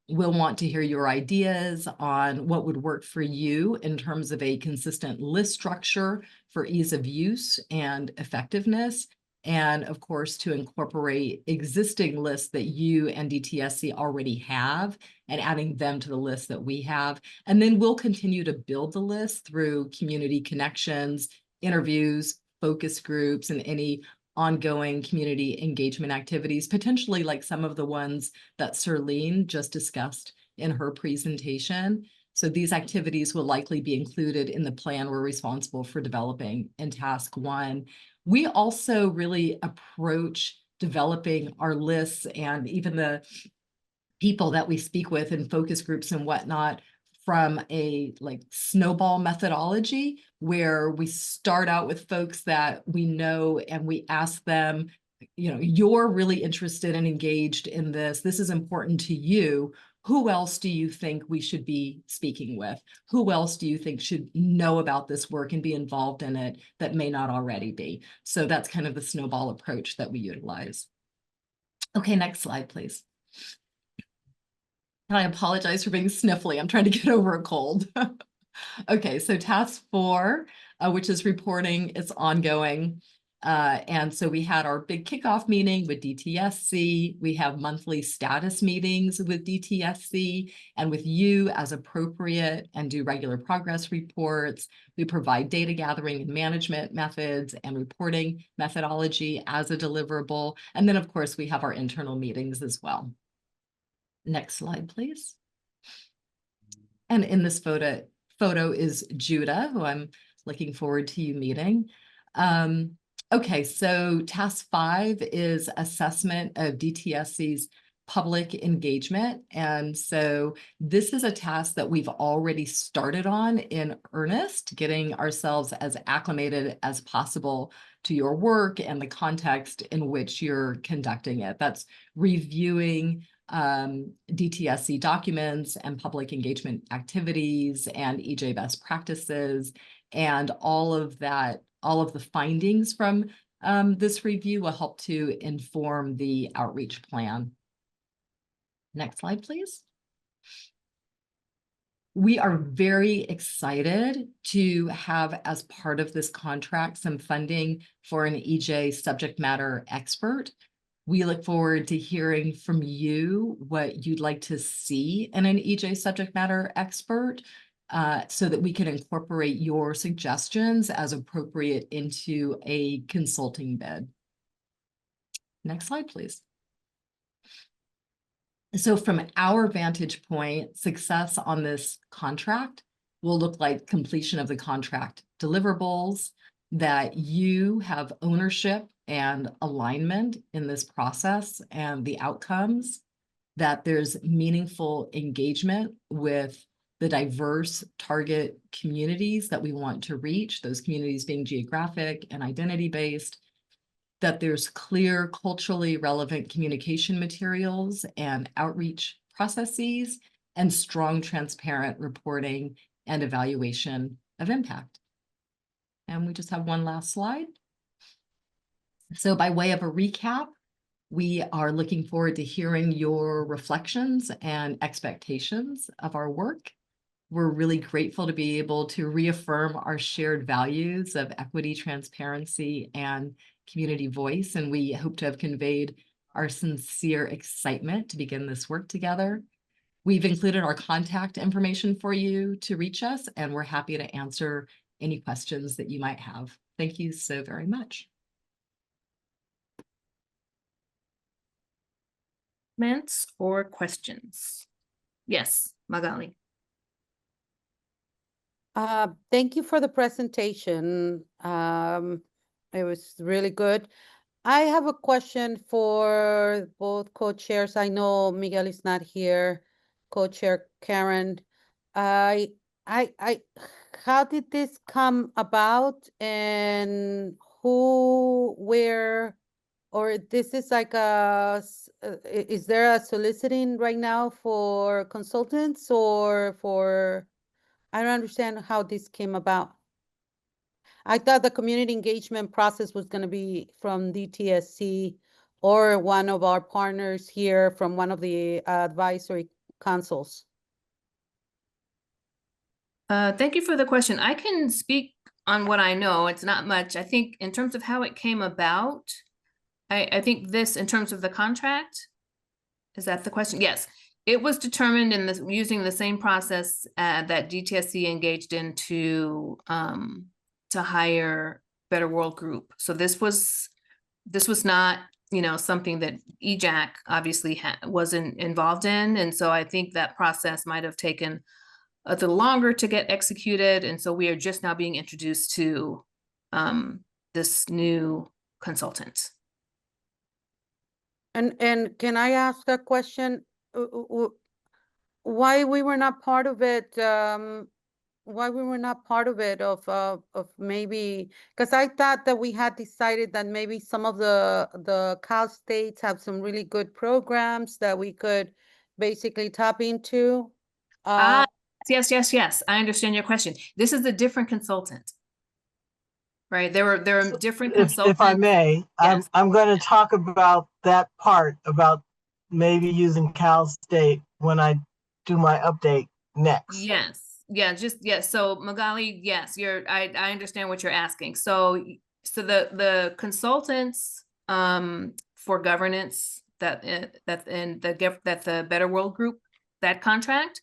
We'll want to hear your ideas on what would work for you in terms of a consistent list structure for ease of use and effectiveness. And of course, to incorporate existing lists that you and DTSC already have and adding them to the list that we have. And then we'll continue to build the list through community connections, interviews, focus groups, and any ongoing community engagement activities, potentially like some of the ones that Serlene just discussed in her presentation. So these activities will likely be included in the plan we're responsible for developing in task 1. We also really approach developing our lists and even the people that we speak with in focus groups and whatnot from a like snowball methodology where we start out with folks that we know and we ask them, you know, you're really interested and engaged in this. This is important to you. Who else do you think we should be speaking with? Who else do you think should know about this work and be involved in it that may not already be? So that's kind of the snowball approach that we utilize. Okay, next slide, please. And I apologize for being sniffly. I'm trying to get over a cold. Okay, so task 4, which is reporting, is ongoing. And so we had our big kickoff meeting with DTSC. We have monthly status meetings with DTSC and with you as appropriate, and do regular progress reports. We provide data gathering and management methods and reporting methodology as a deliverable. And then, of course, we have our internal meetings as well. Next slide, please. And in this photo is Judah, who I'm looking forward to you meeting. Okay, so task 5 is assessment of DTSC's public engagement. And so this is a task that we've already started on in earnest, getting ourselves as acclimated as possible to your work and the context in which you're conducting it. That's reviewing DTSC documents and public engagement activities and EJ best practices, and all of that, all of the findings from this review will help to inform the outreach plan. Next slide, please. We are very excited to have, as part of this contract, some funding for an EJ subject matter expert. We look forward to hearing from you what you'd like to see in an EJ subject matter expert, so that we can incorporate your suggestions as appropriate into a consulting bid. Next slide, please. So from our vantage point, success on this contract will look like completion of the contract deliverables, that you have ownership and alignment in this process and the outcomes, that there's meaningful engagement with the diverse target communities that we want to reach, those communities being geographic and identity-based, that there's clear culturally relevant communication materials and outreach processes, and strong, transparent reporting and evaluation of impact. And we just have one last slide. So by way of a recap, we are looking forward to hearing your reflections and expectations of our work. We're really grateful to be able to reaffirm our shared values of equity, transparency, and community voice, and we hope to have conveyed our sincere excitement to begin this work together. We've included our contact information for you to reach us, and we're happy to answer any questions that you might have. Thank you so very much. Comments or questions? Yes, Magali. Thank you for the presentation. It was really good. I have a question for both co-chairs. I know Miguel is not here. Co-chair Karen, how did this come about, and who, where, or this is like is there a soliciting right now for consultants, or for, I don't understand how this came about. I thought the community engagement process was going to be from DTSC or one of our partners here from one of the advisory councils. Thank you for the question. I can speak on what I know. It's not much. I think in terms of how it came about, I think this, in terms of the contract, is that the question? Yes. It was determined in this, using the same process that DTSC engaged in to hire Better World Group. So this was not, you know, something that EJAC obviously wasn't involved in, and so I think that process might have taken a little longer to get executed, and so we are just now being introduced to this new consultant. And can I ask a question? why we were not part of it, why we were not part of it, of maybe, because I thought that we had decided that maybe some of the Cal States have some really good programs that we could basically tap into. Yes, yes, yes. I understand your question. This is a different consultant. Right, there are different consultants. If I may, Yes. I'm going to talk about that part about maybe using Cal State when I do my update next. Yes, yeah, just yes. So Magali, yes, I understand what you're asking. So the consultants for governance that the Better World Group, that contract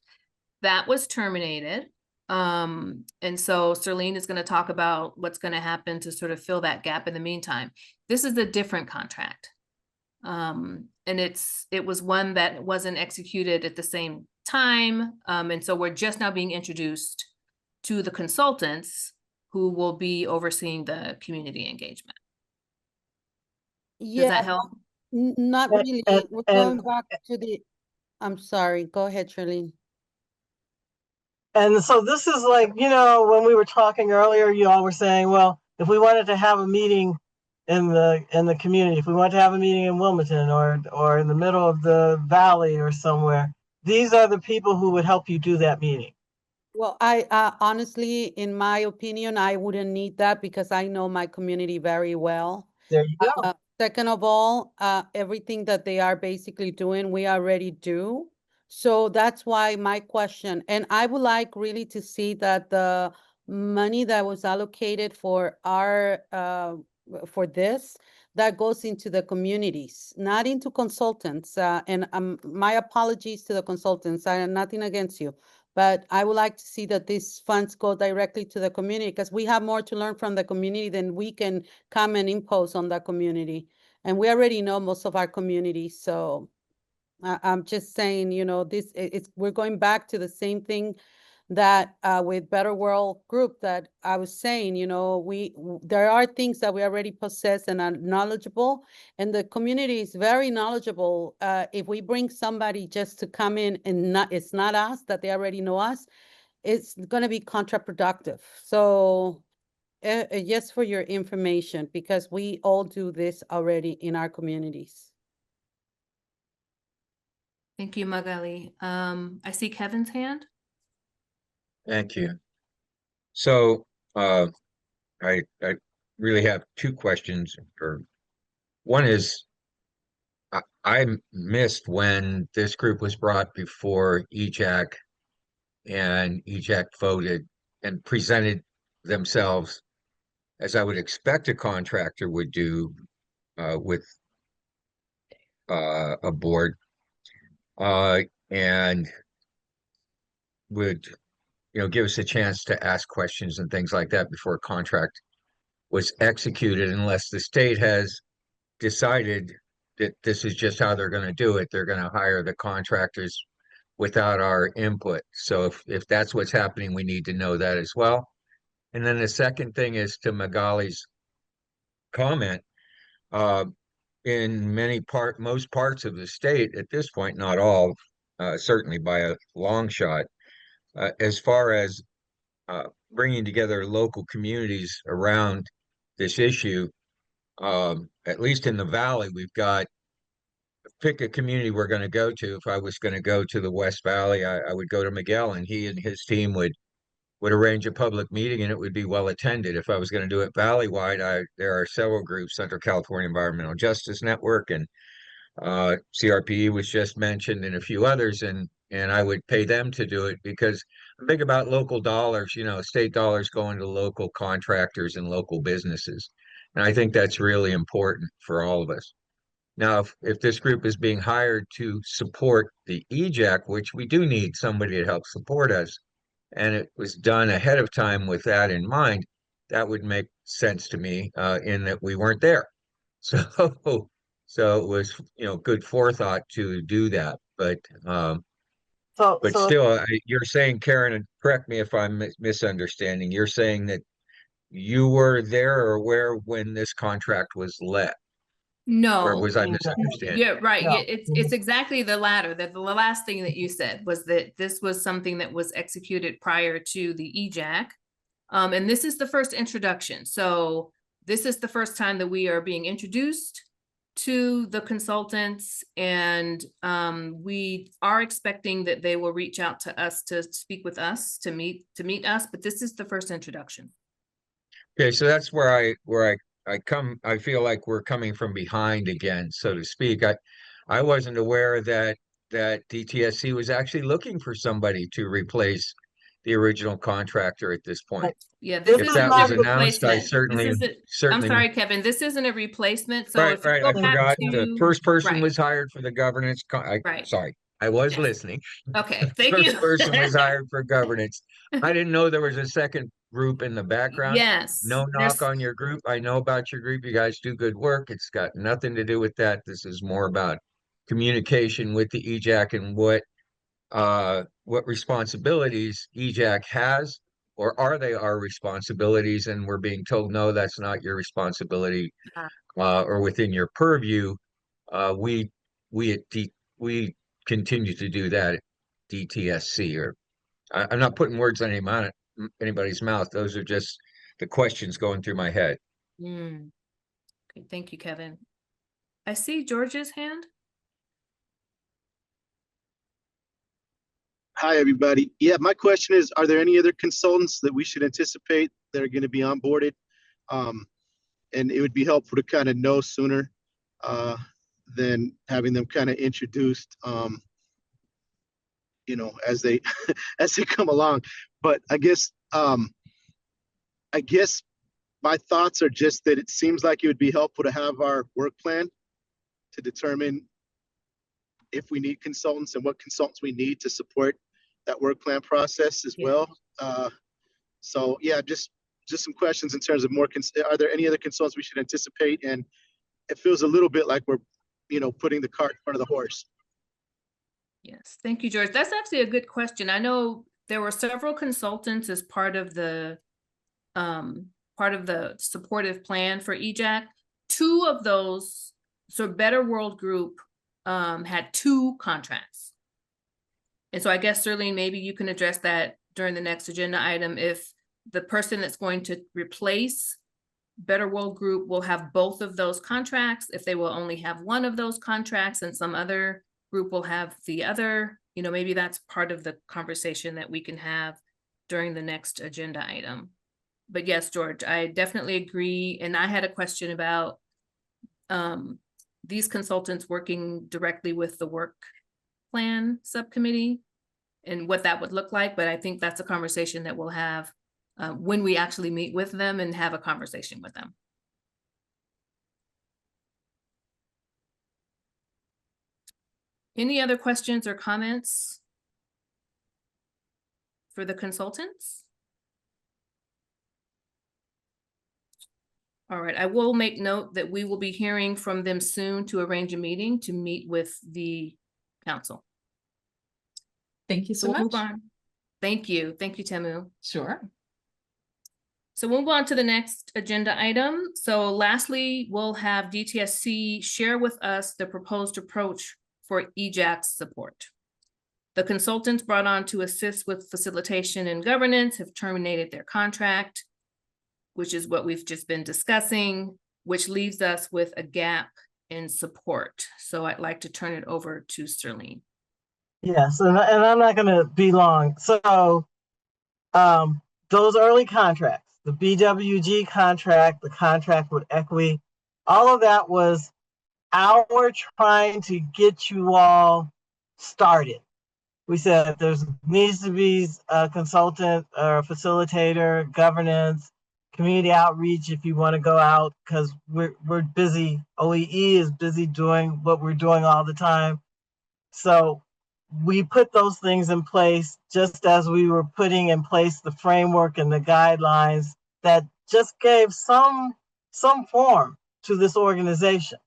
that was terminated. And so Serlene is going to talk about what's going to happen to sort of fill that gap in the meantime. This is a different contract. And it was one that wasn't executed at the same time. And so we're just now being introduced to the consultants who will be overseeing the community engagement. Does that help? Not really. We're going back to the, I'm sorry, go ahead, Charlene. And so this is like, you know, when we were talking earlier, you all were saying, well, if we wanted to have a meeting in the community, if we wanted to have a meeting in Wilmington or in the middle of the valley or somewhere, these are the people who would help you do that meeting. Well, I honestly, in my opinion, I wouldn't need that because I know my community very well. There you go. Second of all, everything that they are basically doing, we already do. So that's why my question, and I would like really to see that the money that was allocated for our, for this, that goes into the communities, not into consultants. And my apologies to the consultants. I have nothing against you, but I would like to see that these funds go directly to the community because we have more to learn from the community than we can come and impose on the community. And we already know most of our communities. So I'm just saying, you know, we're going back to the same thing that with Better World Group that I was saying, you know, there are things that we already possess and are knowledgeable, and the community is very knowledgeable. If we bring somebody just to come in and it's not us, that they already know us, it's going to be counterproductive. So just for your information, because we all do this already in our communities. Thank you, Magali. I see Kevin's hand. Thank you. So I really have two questions. Or one is, I missed when this group was brought before EJAC and EJAC voted and presented themselves as I would expect a contractor would do with a board, and would, you know, give us a chance to ask questions and things like that before a contract was executed, unless the state has decided that this is just how they're going to do it. They're going to hire the contractors without our input. So if that's what's happening, we need to know that as well. And then the second thing is to Magali's comment, in most parts of the state at this point, not all, certainly by a long shot, as far as bringing together local communities around this issue, at least in the Valley, we've got, pick a community we're going to go to. If I was going to go to the West Valley, I would go to Miguel, and he and his team would arrange a public meeting, and it would be well attended. If I was going to do it valley-wide, there are several groups, Central California Environmental Justice Network, and CRPE was just mentioned, and a few others, and I would pay them to do it because I'm big about local dollars, you know, state dollars going to local contractors and local businesses. And I think that's really important for all of us. Now, if this group is being hired to support the EJAC, which we do need somebody to help support us, and it was done ahead of time with that in mind, that would make sense to me, in that we weren't there. So it was, you know, good forethought to do that. But still, you're saying, Karen, and correct me if I'm misunderstanding, you're saying that you were there or where when this contract was let? No. Or was I No. misunderstanding? Yeah, right. No. Yeah, it's exactly the latter. That the last thing that you said was that this was something that was executed prior to the EJAC. And this is the first introduction. So this is the first time that we are being introduced to the consultants, and we are expecting that they will reach out to us to speak with us, to meet us, but this is the first introduction. Okay, so that's where I feel like we're coming from behind again, so to speak. I wasn't aware that DTSC was actually looking for somebody to replace the original contractor at this point. Yeah, This this If is that isn't was a not the- announced, I replacement. I'm certainly. sorry, Kevin, this isn't a replacement, so if you Right, go I back forgot. The to- first person right. was hired for the governance. Right. Sorry, I was Yes. listening. Okay, thank you. First person was hired for governance. I didn't know there was a second group in the background. Yes. No knock on your group. I know about your group. You guys do good work. It's got nothing to do with that. This is more about communication with the EJAC and what responsibilities EJAC has, or are they our responsibilities? And we're being told, no, that's not your responsibility, or within your purview. We continue to do that at DTSC, or I'm not putting words in anybody's mouth. Those are just the questions going through my head. Okay, thank you, Kevin. I see George's hand. Hi, everybody. Yeah, my question is, are there any other consultants that we should anticipate that are going to be onboarded? And it would be helpful to kind of know sooner than having them kind of introduced, as they as they come along. But I guess my thoughts are just that it seems like it would be helpful to have our work plan to determine if we need consultants and what consultants we need to support that work plan process as well. So yeah, just some questions in terms of are there any other consultants we should anticipate? And it feels a little bit like we're, putting the cart in front of the horse. Yes, thank you, George. That's actually a good question. I know there were several consultants as part of the supportive plan for EJAC. Two of those, so Better World Group had 2 contracts. And so I guess, Serlene, maybe you can address that during the next agenda item. If the person that's going to replace Better World Group will have both of those contracts, if they will only have one of those contracts and some other group will have the other, maybe that's part of the conversation that we can have during the next agenda item. But yes, George, I definitely agree. And I had a question about these consultants working directly with the work plan subcommittee and what that would look like. But I think that's a conversation that we'll have when we actually meet with them and have a conversation with them. Any other questions or comments for the consultants? All right, I will make note that we will be hearing from them soon to arrange a meeting to meet with the council. Thank you so we'll much. Move on. Thank you. Thank you, Temu. Sure. So we'll move on to the next agenda item. So lastly, we'll have DTSC share with us the proposed approach for EJAC support. The consultants brought on to assist with facilitation and governance have terminated their contract, which is what we've just been discussing, which leaves us with a gap in support. So I'd like to turn it over to Serlene. Yes, and I'm not going to be long. So those early contracts, the BWG contract, the contract with Equi, all of that was our trying to get you all started. We said there needs to be a consultant or a facilitator, governance, community outreach if you want to go out, because we're busy. OEE is busy doing what we're doing all the time. So we put those things in place just as we were putting in place the framework and the guidelines that just gave some form to this organization.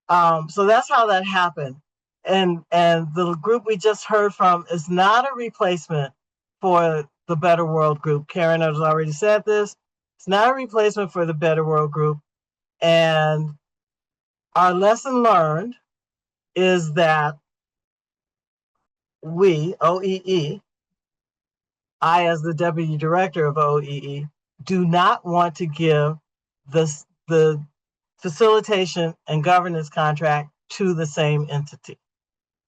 So that's how that happened. And the group we just heard from is not a replacement for the Better World Group. Karen has already said this. It's not a replacement for the Better World Group. And Our lesson learned is that we, OEE, I as the Deputy Director of OEE, do not want to give the facilitation and governance contract to the same entity.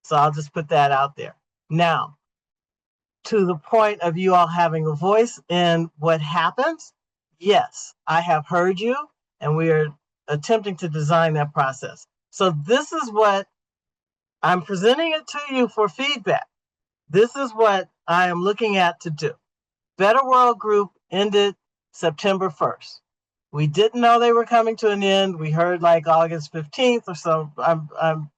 So I'll just put that out there. Now, to the point of you all having a voice in what happens, yes, I have heard you, and we are attempting to design that process. So this is what I'm presenting it to you for feedback. This is what I am looking at to do. Better World Group ended September 1st. We didn't know they were coming to an end. We heard like August 15th or so. I'm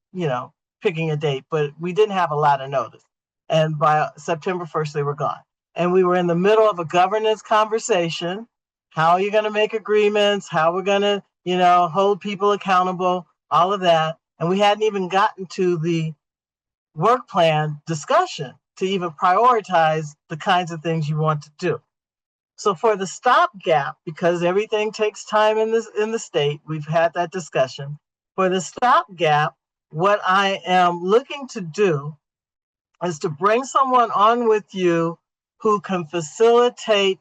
picking a date, but we didn't have a lot of notice. And by September 1st, they were gone. And we were in the middle of a governance conversation. How are you going to make agreements? How we're going to, hold people accountable, all of that. And we hadn't even gotten to the work plan discussion to even prioritize the kinds of things you want to do. So for the stopgap, because everything takes time in the state, we've had that discussion. For the stopgap, what I am looking to do is to bring someone on with you who can facilitate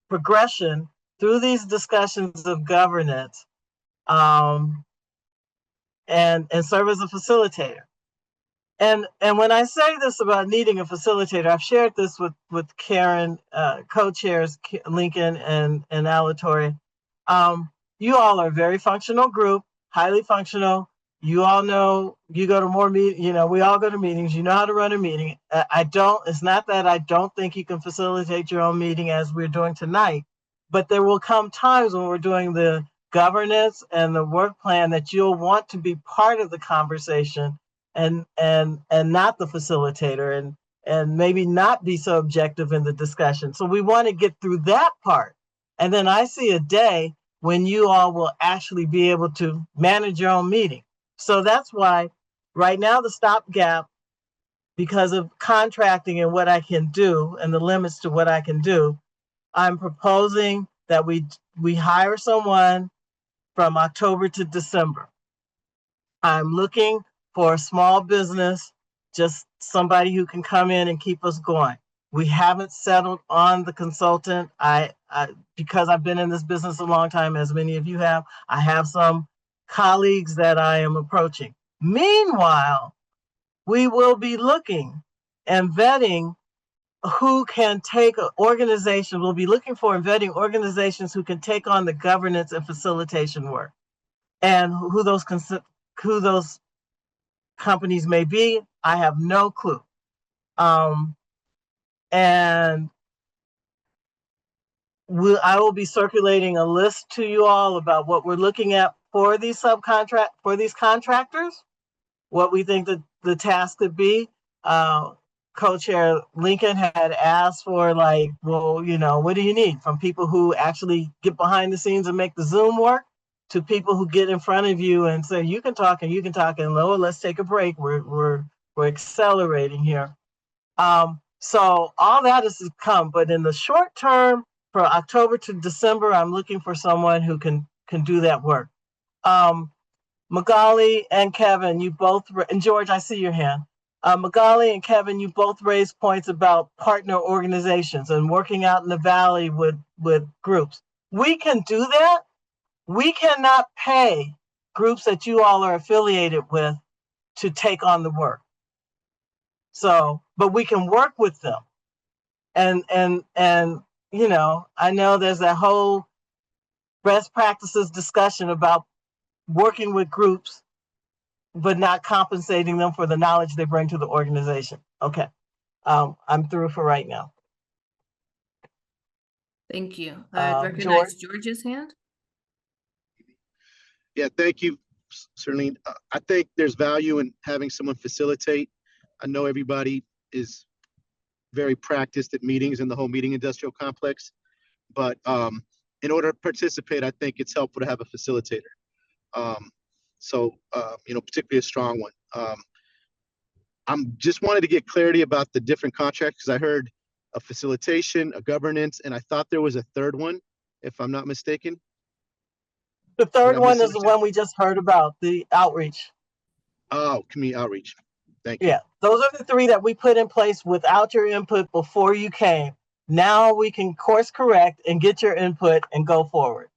progression through these discussions of governance, and serve as a facilitator. And when I say this about needing a facilitator, I've shared this with Karen, co-chairs Lincoln and Alatorre. You all are a very functional group, highly functional. You all know, you go to more meetings, we all go to meetings, you know how to run a meeting. It's not that I don't think you can facilitate your own meeting as we're doing tonight, but there will come times when we're doing the governance and the work plan that you'll want to be part of the conversation and not the facilitator and maybe not be so objective in the discussion. So we want to get through that part. And then I see a day when you all will actually be able to manage your own meeting. So that's why right now the stopgap, because of contracting and what I can do and the limits to what I can do, I'm proposing that we hire someone from October to December. I'm looking for a small business, just somebody who can come in and keep us going. We haven't settled on the consultant. Because I've been in this business a long time, as many of you have, I have some colleagues that I am approaching. Meanwhile, we will be looking and vetting who can take an organization. We'll be looking for and vetting organizations who can take on the governance and facilitation work. And who those companies may be, I have no clue. And I will be circulating a list to you all about what we're looking at for these contractors, what we think that the task could be. Co-chair Lincoln had asked for what do you need from people who actually get behind the scenes and make the Zoom work to people who get in front of you and say, you can talk and let's take a break. We're accelerating here. So all that is to come, but in the short term, for October to December, I'm looking for someone who can do that work. Magali and Kevin, you both, and George, I see your hand. Magali and Kevin, you both raised points about partner organizations and working out in the Valley with groups. We can do that. We cannot pay groups that you all are affiliated with to take on the work. So, but we can work with them. And I know there's that whole best practices discussion about working with groups, but not compensating them for the knowledge they bring to the organization. Okay, I'm through for right now. Thank you. I recognize George's hand. Yeah, thank you, Serlene. I think there's value in having someone facilitate. I know everybody is very practiced at meetings in the whole meeting industrial complex, but in order to participate, I think it's helpful to have a facilitator. Particularly a strong one. I'm just wanted to get clarity about the different contracts because I heard a facilitation, a governance, and I thought there was a third one, if I'm not mistaken. The third I one miss is the one we just heard about, the outreach. Oh, community outreach. Thank you. Yeah, those are the three that we put in place without your input before you came. Now we can course correct and get your input and go forward.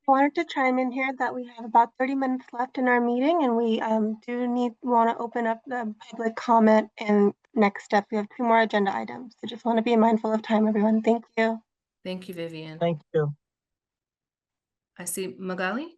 I wanted to chime in here that we have about 30 minutes left in our meeting, and we want to open up the public comment and next step. We have 2 more agenda items. So just want to be mindful of time, everyone. Thank you. Thank you, Vivian. Thank you. I see Magali.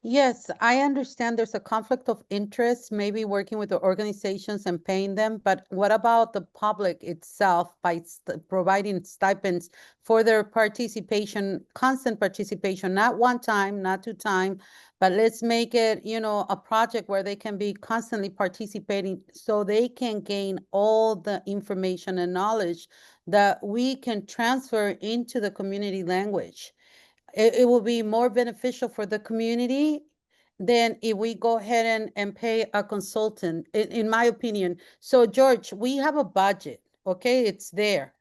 Yes, I understand there's a conflict of interest, maybe working with the organizations and paying them, but what about the public itself by providing stipends for their participation, constant participation, not one time, not 2 time, but let's make it, you know, a project where they can be constantly participating so they can gain all the information and knowledge that we can transfer into the community language. It will be more beneficial for the community than if we go ahead and pay a consultant, in my opinion. So George, we have a budget, okay? It's there.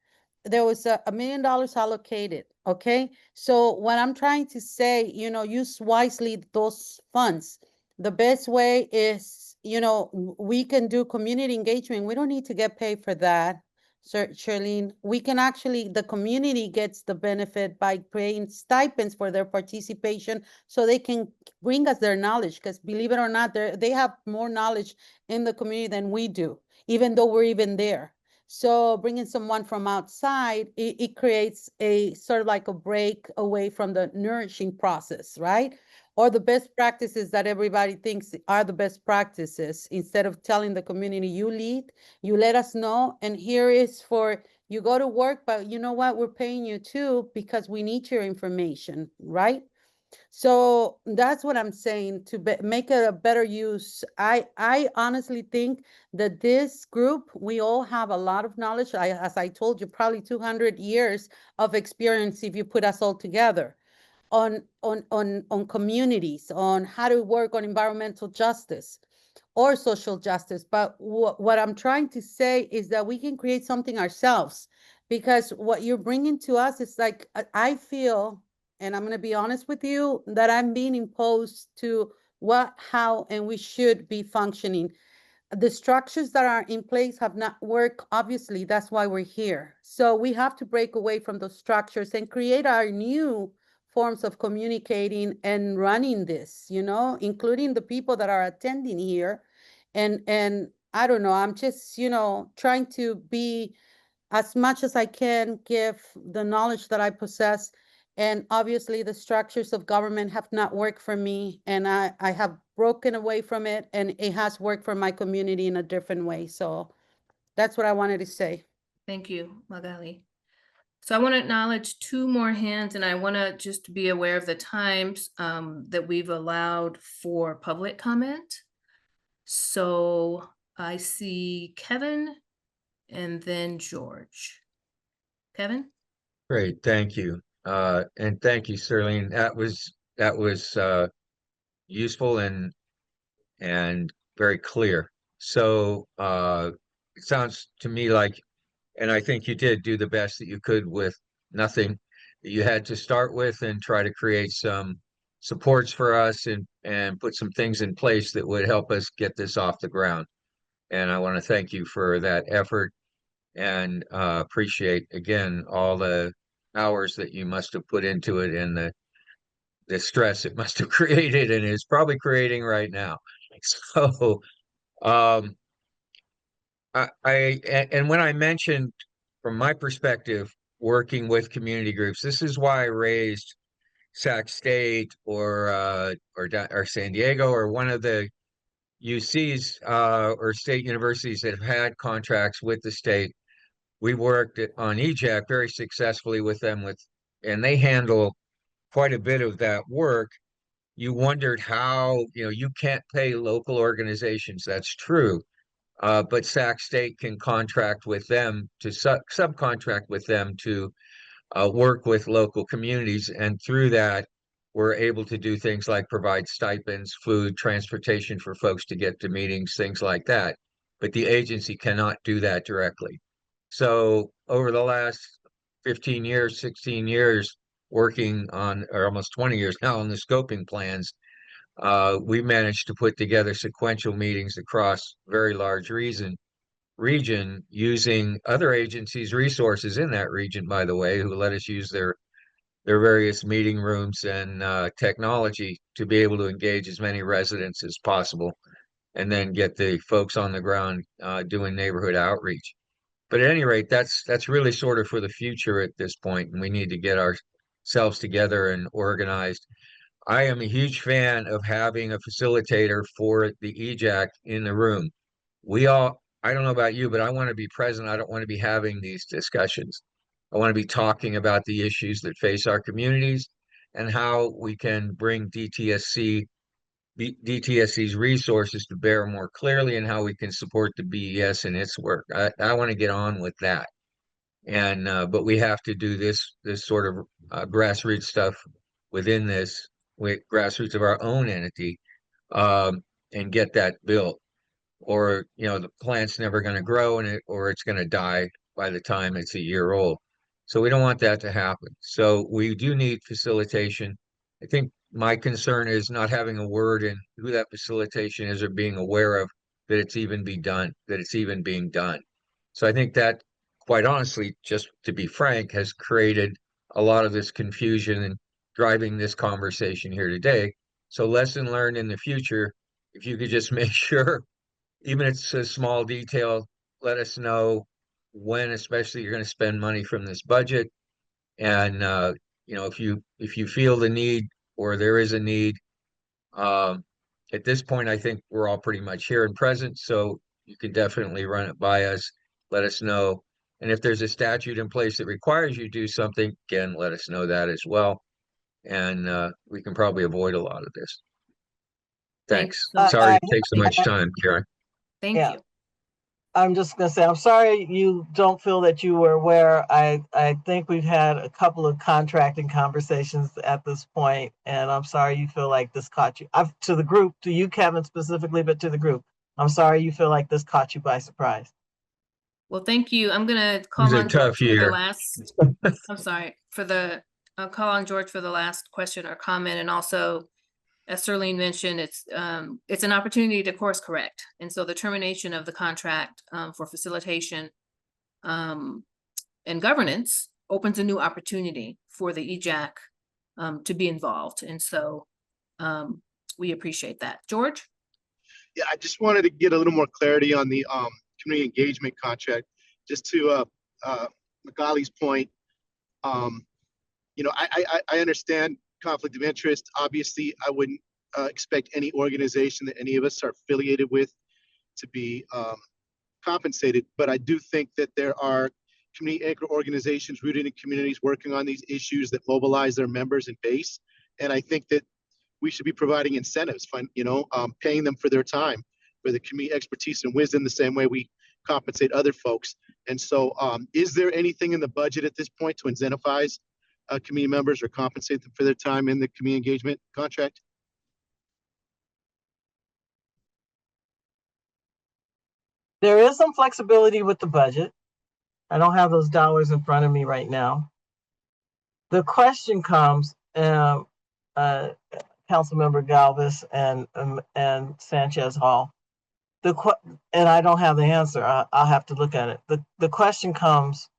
There was $1 million allocated, okay? So what I'm trying to say, you know, use wisely those funds. The best way is, you know, we can do community engagement. We don't need to get paid for that. Charlene, we can actually, the community gets the benefit by paying stipends for their participation so they can bring us their knowledge, because believe it or not, they have more knowledge in the community than we do, even though we're even there. So bringing someone from outside, it creates a sort of like a break away from the nourishing process, right? Or the best practices that everybody thinks are the best practices. Instead of telling the community, you lead, you let us know, and here is for, you go to work, but you know what, we're paying you too because we need your information, right? So that's what I'm saying, to make it a better use. I honestly think that this group, we all have a lot of knowledge. As I told you, probably 200 years of experience if you put us all together on communities, on how to work on environmental justice or social justice. But what I'm trying to say is that we can create something ourselves, because what you're bringing to us is like, I feel, and I'm going to be honest with you, that I'm being imposed to what, how, and we should be functioning. The structures that are in place have not worked. Obviously, that's why we're here. So we have to break away from those structures and create our new forms of communicating and running this, you know, including the people that are attending here. And I don't know, I'm just, you know, trying to be as much as I can, give the knowledge that I possess. And obviously the structures of government have not worked for me, and I have broken away from it, and it has worked for my community in a different way. So that's what I wanted to say. Thank you, Magali. So I want to acknowledge 2 more hands, and I want to just be aware of the times that we've allowed for public comment. So I see Kevin and then George. Kevin? Great, thank you. And thank you, Sterling. That was useful and very clear. So it sounds to me like, and I think you did do the best that you could with nothing that you had to start with, and try to create some supports for us and put some things in place that would help us get this off the ground. And I want to thank you for that effort, and appreciate again all the hours that you must have put into it, and the stress it must have created and is probably creating right now. So and when I mentioned, from my perspective, working with community groups, this is why I raised Sac State or San Diego, or one of the UCs or state universities that have had contracts with the state. We worked on EJAC very successfully with them, and they handle quite a bit of that work. You wondered how, you can't pay local organizations. That's true. But Sac State can contract with them to subcontract with them to work with local communities. And through that, we're able to do things like provide stipends, food, transportation for folks to get to meetings, things like that. But the agency cannot do that directly. So over the last 15 years, 16 years, working on, or almost 20 years now, on the scoping plans, we managed to put together sequential meetings across very large region using other agencies' resources in that region, by the way, who let us use their various meeting rooms and technology to be able to engage as many residents as possible, and then get the folks on the ground doing neighborhood outreach. But at any rate, that's really sort of for the future at this point, and we need to get ourselves together and organized. I am a huge fan of having a facilitator for the EJAC in the room. I don't know about you, but I want to be present. I don't want to be having these discussions. I want to be talking about the issues that face our communities and how we can bring DTSC's resources to bear more clearly, and how we can support the BES in its work. I want to get on with that. And but we have to do this sort of grassroots stuff within this grassroots of our own entity, and get that built, or the plant's never going to grow or it's going to die by the time it's a year old. So we don't want that to happen. So we do need facilitation. I think my concern is not having a word in who that facilitation is, or being aware of that it's even being done. So I think that, quite honestly, just to be frank, has created a lot of this confusion and driving this conversation here today. So lesson learned in the future, if you could just make sure, even if it's a small detail, let us know when especially you're going to spend money from this budget. And if you feel the need, or there is a need, at this point, I think we're all pretty much here and present, so you can definitely run it by us, let us know. And if there's a statute in place that requires you to do something, again, let us know that as well. And we can probably avoid a lot of this. Thanks. Sorry to take so much time, Karen. Thank you. I'm just going to say, I'm sorry you don't feel that you were aware. I think we've had a couple of contracting conversations at this point, and I'm sorry you feel like this caught you. To the group, to you, Kevin, specifically, but to the group, I'm sorry you feel like this caught you by surprise. Well, thank you. I'm going to call on George for the last, I'll call on George for the last question or comment. And also, as Serlene mentioned, it's an opportunity to course correct. And so the termination of the contract for facilitation and governance opens a new opportunity for the EJAC to be involved. And so we appreciate that. George? Yeah, I just wanted to get a little more clarity on the community engagement contract. Just to Magali's point, I understand conflict of interest. Obviously, I wouldn't expect any organization that any of us are affiliated with to be compensated, but I do think that there are community anchor organizations rooted in communities working on these issues that mobilize their members and base. And I think that we should be providing incentives, paying them for their time, for the community expertise and wisdom, the same way we compensate other folks. And so is there anything in the budget at this point to incentivize community members or compensate them for their time in the community engagement contract? There is some flexibility with the budget. I don't have those dollars in front of me right now. The question comes, Councilmember Galvis and Sanchez Hall. And I don't have the answer. I'll have to look at it. The question comes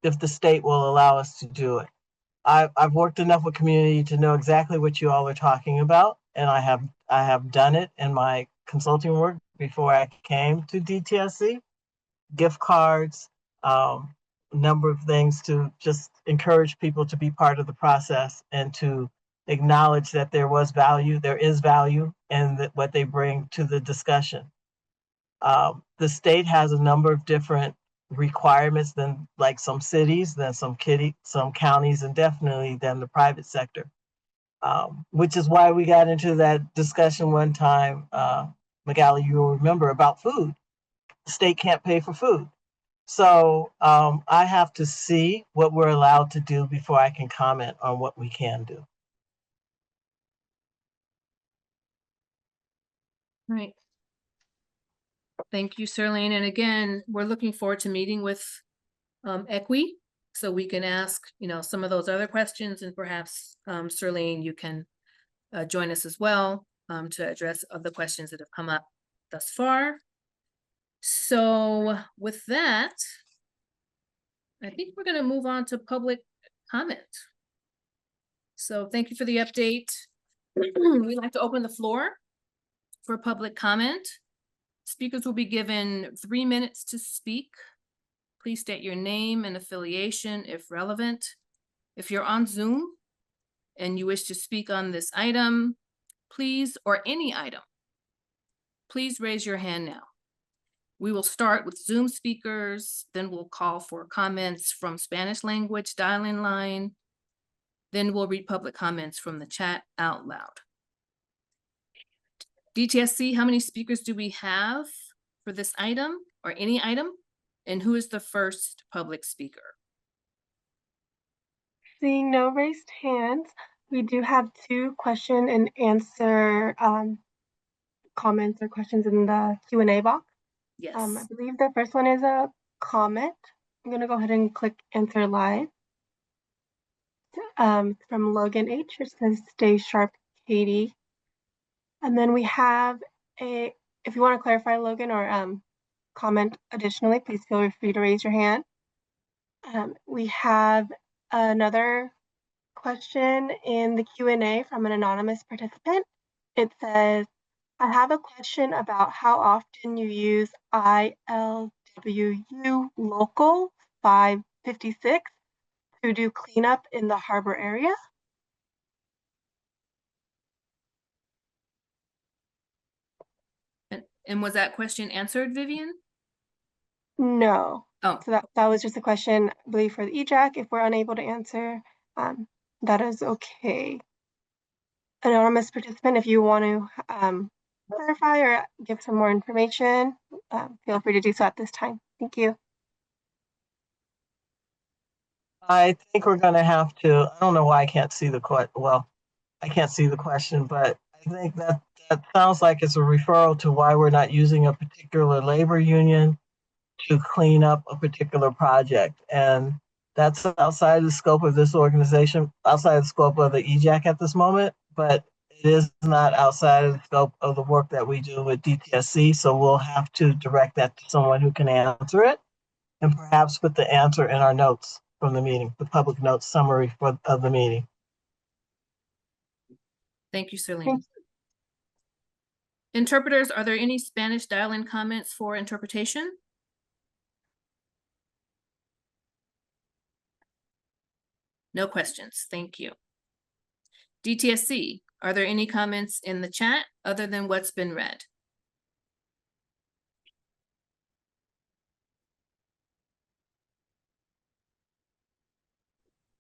if the state will allow us to do it. I've worked enough with community to know exactly what you all are talking about, and I have done it in my consulting work before I came to DTSC. Gift cards, a number of things to just encourage people to be part of the process and to acknowledge that there is value in what they bring to the discussion. The state has a number of different requirements than like some cities, than some counties, and definitely than the private sector, which is why we got into that discussion one time, Magali, you'll remember, about food. The state can't pay for food. So I have to see what we're allowed to do before I can comment on what we can do. Right. Thank you, Serlene. And again, we're looking forward to meeting with EQUI so we can ask, some of those other questions, and perhaps, Serlene, you can join us as well to address other questions that have come up thus far. So with that, I think we're going to move on to public comment. So thank you for the update. We'd like to open the floor for public comment. Speakers will be given 3 minutes to speak. Please state your name and affiliation if relevant. If you're on Zoom and you wish to speak on this item, please, or any item, please raise your hand now. We will start with Zoom speakers, then we'll call for comments from Spanish language dial-in line, then we'll read public comments from the chat out loud. DTSC, how many speakers do we have for this item or any item? And who is the first public speaker? Seeing no raised hands, we do have 2 question and answer comments or questions in the Q&A box. Yes. I believe the first one is a comment. I'm going to go ahead and click answer live. From Logan H. It says, "Stay sharp, Katie." And then we have if you want to clarify, Logan, or comment additionally, please feel free to raise your hand. We have another question in the Q&A from an anonymous participant. It says, "I have a question about how often you use ILWU local 556 to do cleanup in the harbor area." And was that question answered, Vivian? No. Oh. So that was just a question, I believe, for the EJAC. If we're unable to answer, that is okay. Anonymous participant, if you want to clarify or give some more information, feel free to do so at this time. Thank you. I think we're going to have to, I don't know why I can't see the question. Well, I can't see the question, but I think that sounds like it's a referral to why we're not using a particular labor union to clean up a particular project. And that's outside the scope of this organization, outside the scope of the EJAC at this moment, but it is not outside of the scope of the work that we do with DTSC. So we'll have to direct that to someone who can answer it, and perhaps put the answer in our notes from the meeting, the public notes summary of the meeting. Thank you, Serlene. Interpreters, are there any Spanish dial-in comments for interpretation? No questions. Thank you. DTSC, are there any comments in the chat other than what's been read?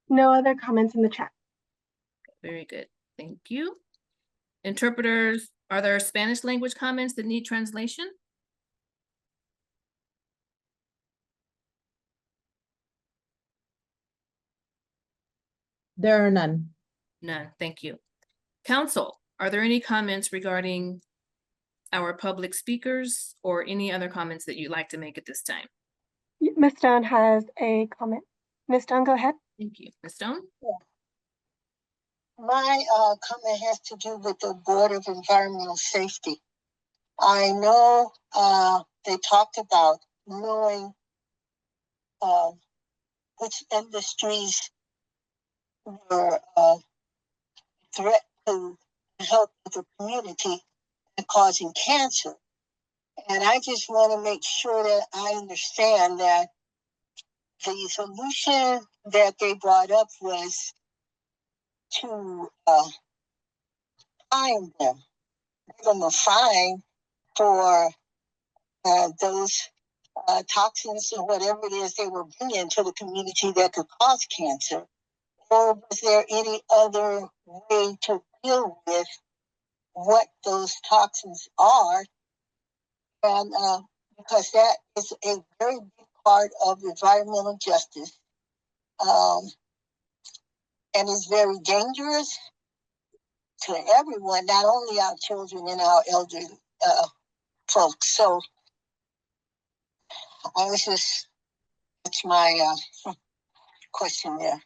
No other comments in the chat. Very good. Thank you. Interpreters, are there Spanish language comments that need translation? There are none. None. Thank you. Council, are there any comments regarding our public speakers or any other comments that you'd like to make at this time? Ms. Stone has a comment. Ms. Stone, go ahead. Thank you. Ms. Stone? Yeah. My comment has to do with the Board of Environmental Safety. I know they talked about knowing which industries were a threat to the health of the community and causing cancer. And I just want to make sure that I understand that the solution that they brought up was to fine them, give them a fine for those toxins or whatever it is they were bringing to the community that could cause cancer. Or was there any other way to deal with what those toxins are? And because that is a very big part of environmental justice, and it's very dangerous to everyone, not only our children and our elderly folks. So I was just, that's my question there.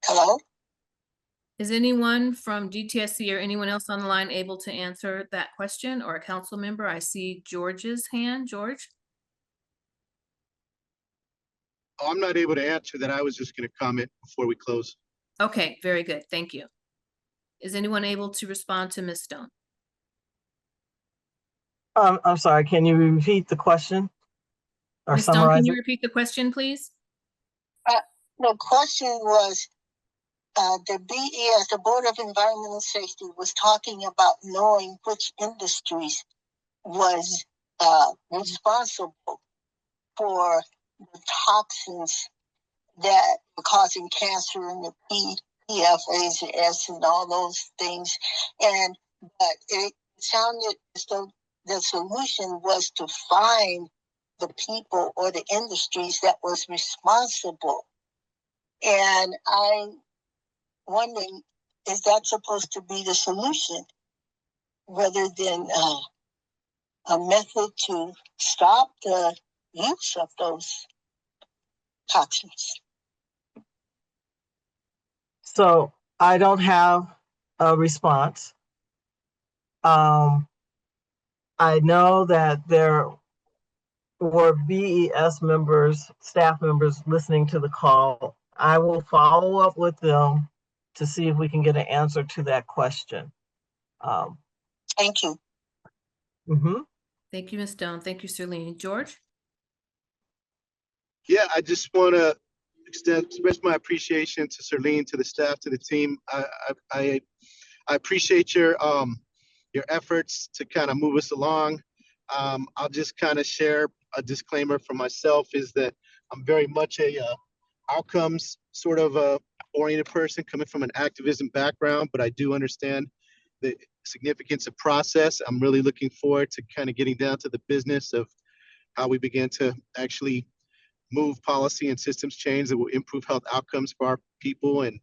Hello? Is anyone from DTSC or anyone else on the line able to answer that question, or a council member? I see George's hand. George? Oh, I'm not able to answer that. I was just going to comment before we close. Okay, very good. Thank you. Is anyone able to respond to Ms. Stone? I'm sorry, can you repeat the question? Or Ms. Stone, summarize can you it? repeat the question, please? The question was, the BES, the Board of Environmental Safety, was talking about knowing which industries was responsible for the toxins that were causing cancer and the PFAS and all those things. But it sounded as though the solution was to find the people or the industries that was responsible. And I'm wondering, is that supposed to be the solution rather than a method to stop the use of those toxins? So I don't have a response. I know that there were BES members, staff members listening to the call. I will follow up with them to see if we can get an answer to that question. Thank you. Thank you, Ms. Stone. Thank you, Serlene. George? Yeah, I just want to express my appreciation to Serlene, to the staff, to the team. I appreciate your efforts to kind of move us along. I'll just kind of share a disclaimer for myself is that I'm very much a outcomes sort of oriented person coming from an activism background, but I do understand the significance of process. I'm really looking forward to kind of getting down to the business of how we begin to actually move policy and systems change that will improve health outcomes for our people. And,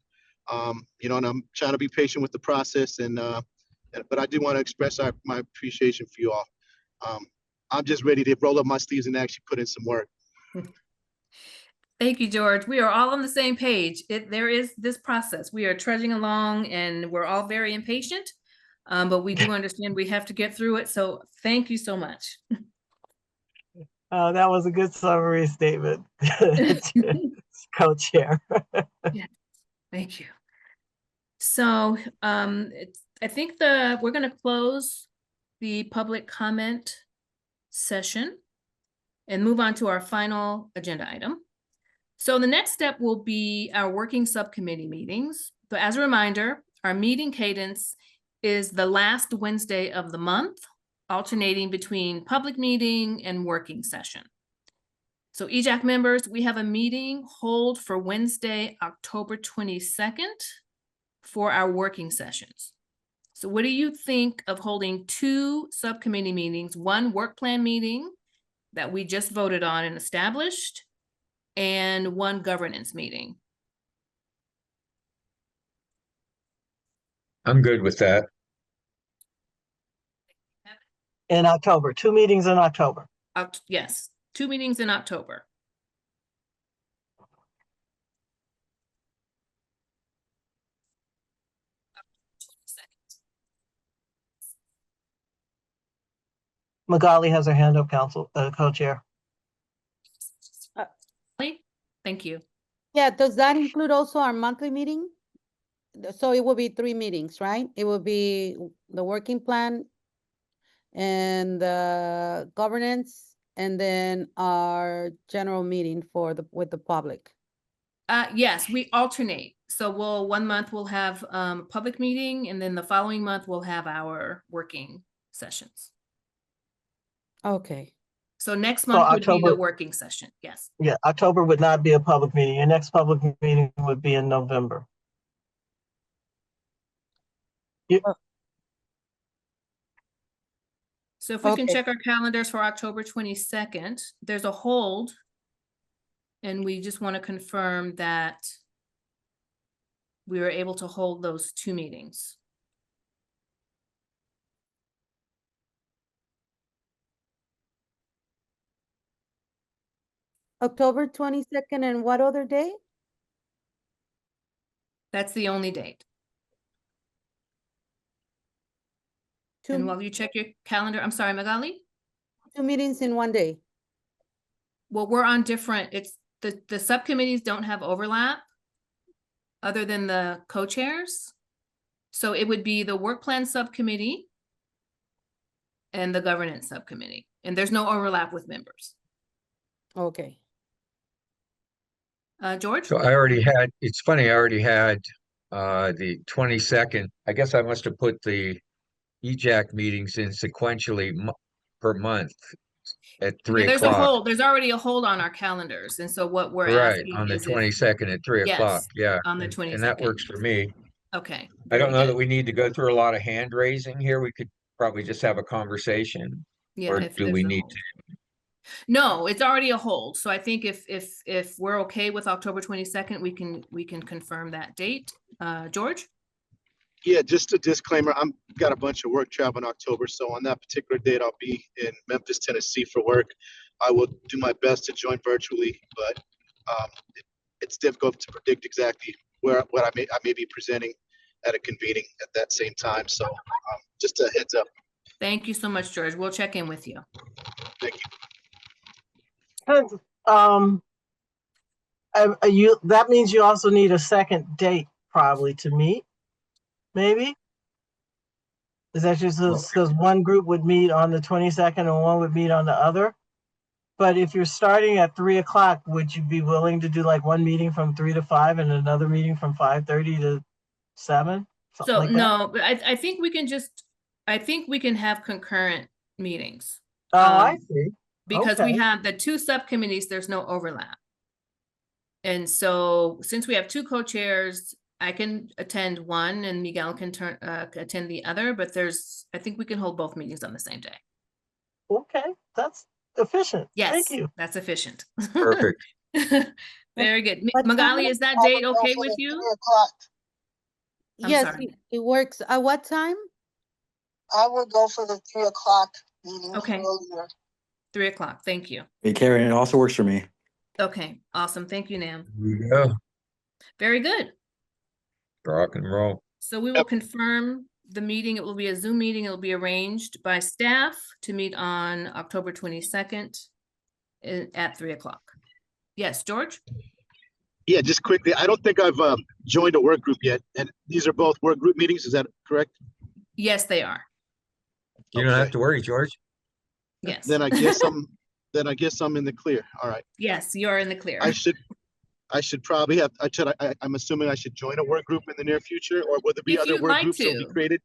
you know, and I'm trying to be patient with the process. And, but I do want to express my appreciation for you all. I'm just ready to roll up my sleeves and actually put in some work. Thank you, George. We are all on the same page. There is this process. We are trudging along and we're all very impatient, but we do understand we have to get through it. So thank you so much. That was a good summary statement, co-chair. Yeah, thank you. So I think we're going to close the public comment session and move on to our final agenda item. So the next step will be our working subcommittee meetings. But as a reminder, our meeting cadence is the last Wednesday of the month, alternating between public meeting and working session. So EJAC members, we have a meeting hold for Wednesday, October 22nd for our working sessions. So what do you think of holding 2 subcommittee meetings, one work plan meeting that we just voted on and established, and one governance meeting? I'm good with that. In October, 2 meetings in October. Yes, 2 meetings in October. Magali has her hand up, co-chair. Thank you. Yeah, does that include also our monthly meeting? So it will be 3 meetings, right? It will be the working plan and the governance, and then our general meeting with the public. Yes, we alternate. So one month we'll have public meeting, and then the following month we'll have our working sessions. Okay. So next month would October, be the working session. Yes. Yeah, October would not be a public meeting. Your next public meeting would be in November. So if we can check our calendars for October 22nd, there's a hold. And we just want to confirm that we were able to hold those 2 meetings. October 22nd and what other day? That's the only date. And Two, while you check your calendar, I'm sorry, Magali? two meetings in one day. Well, we're on different, it's the subcommittees don't have overlap other than the co-chairs. So it would be the work plan subcommittee and the governance subcommittee, and there's no overlap with members. Okay. George? So it's funny, I already had the 22nd. I guess I must have put the EJAC meetings in sequentially per month at 3 Yeah, there's o'clock. there's already a hold on our calendars. And so what we're Right, asking on the is if- 22nd at 3 o'clock. Yes, Yeah, on the and 22nd. that works for me. Okay. I don't very know good. that we need to go through a lot of hand raising here. We could probably just have a conversation. Yeah, Or if do there's we a need hold. to? No, it's already a hold. So I think if we're okay with October 22nd, we can confirm that date. George? Yeah, just a disclaimer, got a bunch of work travel in October, so on that particular date, I'll be in Memphis, Tennessee for work. I will do my best to join virtually, but it's difficult to predict exactly what I may be presenting at a convening at that same time. So just a heads up. Thank you so much, George. We'll check in with you. Thank you. That means you also need a second date probably to meet, maybe? Is that just because one group would meet on the 22nd and one would meet on the other? But if you're starting at 3 o'clock, would you be willing to do like one meeting from 3 to 5 and another meeting from 5:30 to 7? Something So like that? no, but I think we can I think we can have concurrent meetings. Oh, I see. Because Okay. we have the two subcommittees, there's no overlap. And so since we have two co-chairs, I can attend one and Miguel can attend the other, but I think we can hold both meetings on the same day. Okay, that's efficient. Yes, Thank you. that's efficient. Perfect. Very good. What Magali, time? is that I date would go okay for with the you? 3 o'clock. I'm Yes, sorry. it works. At what time? I would go for the 3 o'clock meeting Okay. earlier. 3 o'clock. Thank you. Hey, Karen, it also works for me. Okay, awesome. Thank you, Nam. Here we go. Very good. Rock and roll. So we will confirm the meeting. It will be a Zoom meeting. It will be arranged by staff to meet on October 22nd at 3 o'clock. Yes, George? Yeah, just quickly, I don't think I've joined a work group yet, and these are both work group meetings. Is that correct? Yes, they are. You don't have Okay. to worry, George. Yes. Then I guess I'm in the clear. All right. Yes, you're in the clear. I should probably have. I'm assuming I should join a work group in the near future, or will there be If other you'd work like groups that will be to. created?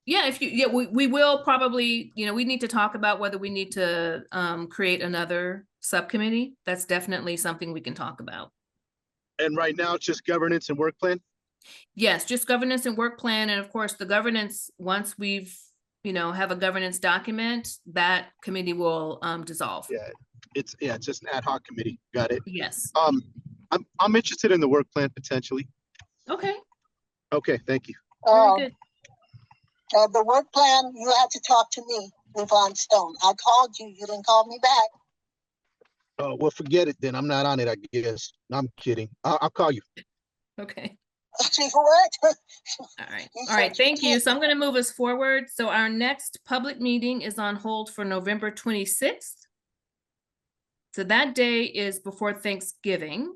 Yeah, we will probably, we need to talk about whether we need to create another subcommittee. That's definitely something we can talk about. And right now, it's just governance and work plan. Yes, just governance and work plan. And of course, the governance, once we've, have a governance document, that committee will dissolve. Yeah, it's just an ad hoc committee. Got it. Yes. I'm interested in the work plan potentially. Okay. Okay, thank you. Very good. The work plan, you had to talk to me, Yvonne Stone. I called you, you didn't call me back. Oh, well, forget it then. I'm not on it, I guess. No, I'm kidding. I'll call you. Okay. What? All right. All right. Thank you. So I'm going to move us forward. So our next public meeting is on hold for November 26th. So that day is before Thanksgiving.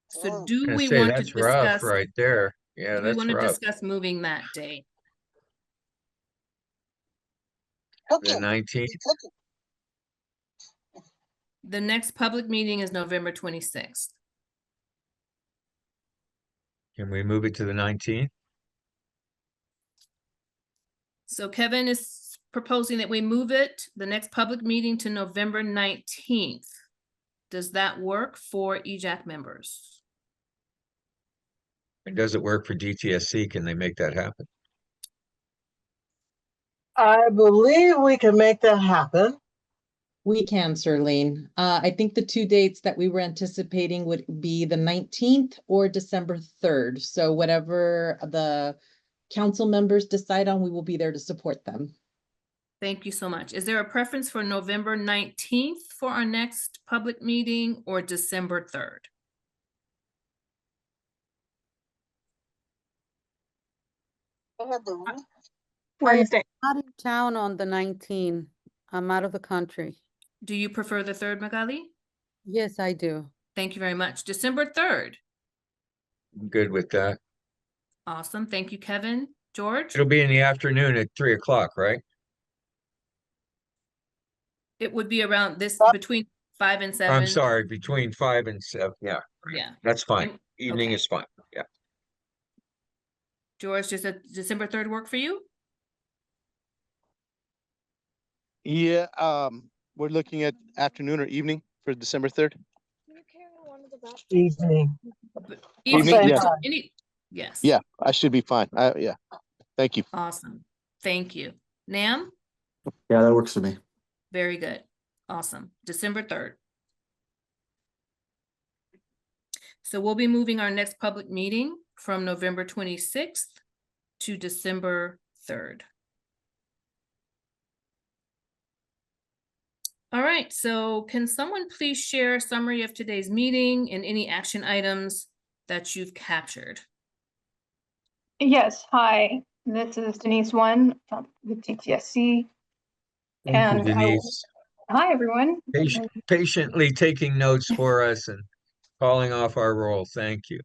So do we want to that's rough discuss right there. Yeah, do we that's want to rough. discuss moving that day? The 19th. The next public meeting is November 26th. Can we move it to the 19th? So Kevin is proposing that we move the next public meeting to November 19th. Does that work for EJAC members? And does it work for DTSC? Can they make that happen? I believe we can make that happen. We can, Serlene. I think the two dates that we were anticipating would be the 19th or December 3rd. So whatever the council members decide on, we will be there to support them. Thank you so much. Is there a preference for November 19th for our next public meeting or December 3rd? Wednesday. Out of town on the 19th. I'm out of the country. Do you prefer the 3rd, Magali? Yes, I do. Thank you very much. December 3rd. I'm good with that. Awesome. Thank you, Kevin. George? It'll be in the afternoon at 3 o'clock, right? It would be around this between 5 and 7. I'm sorry, between 5 and 7. Yeah, Yeah. that's fine. Evening Okay. is fine. Yeah. George, does December 3rd work for you? Yeah, we're looking at afternoon or evening for December 3rd. Evening. Evening, Evening, yes. Yes. Yeah, I should be fine. Yeah, thank you. Awesome. Thank you. Nam? Yeah, that works for me. Very good. Awesome. December 3rd. So we'll be moving our next public meeting from November 26th to December 3rd. All right, so can someone please share a summary of today's meeting and any action items that you've captured? Yes, hi, this is Denise with DTSC. Thank you, Denise. Hi, everyone. Patiently taking notes for us and calling off our roll. Thank you.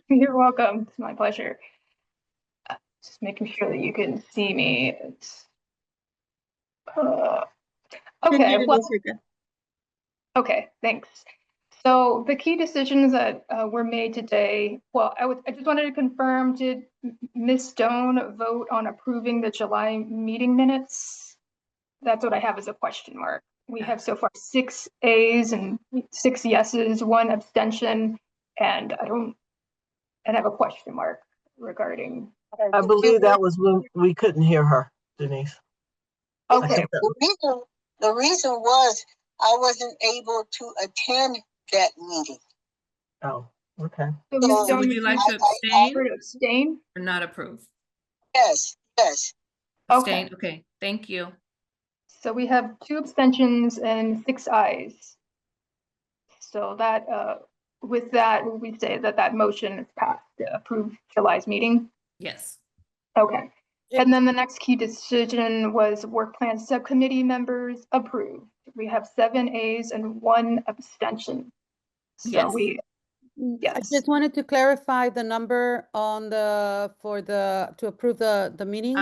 You're welcome. It's my pleasure. Just making sure that you can see me. It's, okay, well, okay, thanks. So the key decisions that were made today, well, I just wanted to confirm, did Ms. Stone vote on approving the July meeting minutes? That's what I have as a question mark. We have so far 6 A's and 6 yeses, 1 abstention, and I have a question mark regarding. I believe that was when we couldn't hear her, Denise. Okay. The reason was I wasn't able to attend that meeting. Oh, okay. So Ms. So Stone, would you like to abstain or not approve? Yes. Abstain, okay, thank you. So we have 2 abstentions and 6 ayes. So that, with that, we say that that motion is passed to approve July's meeting? Yes. Okay. And then the next key decision was work plan subcommittee members approved. We have 7 A's and 1 abstention. So Yes. I just wanted to clarify the number on to approve the meeting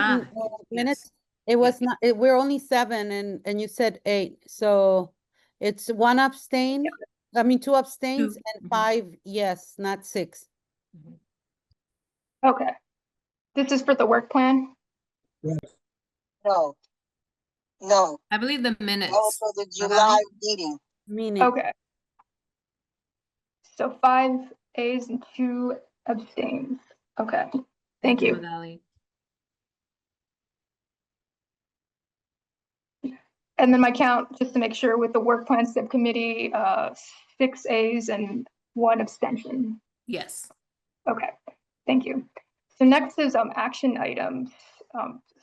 minutes. Yes. It was not, we're only 7 and you said 8. So it's 1 abstain, I mean 2 abstains and 5 yes, not 6. Okay. This is for the work plan? No. I believe the minutes. That was for the July meeting. Okay. So 5 A's and 2 abstains. Okay. Thank you. Magali. And then my count, just to make sure, with the work plan subcommittee, 6 A's and 1 abstention. Yes. Okay, thank you. So next is action items.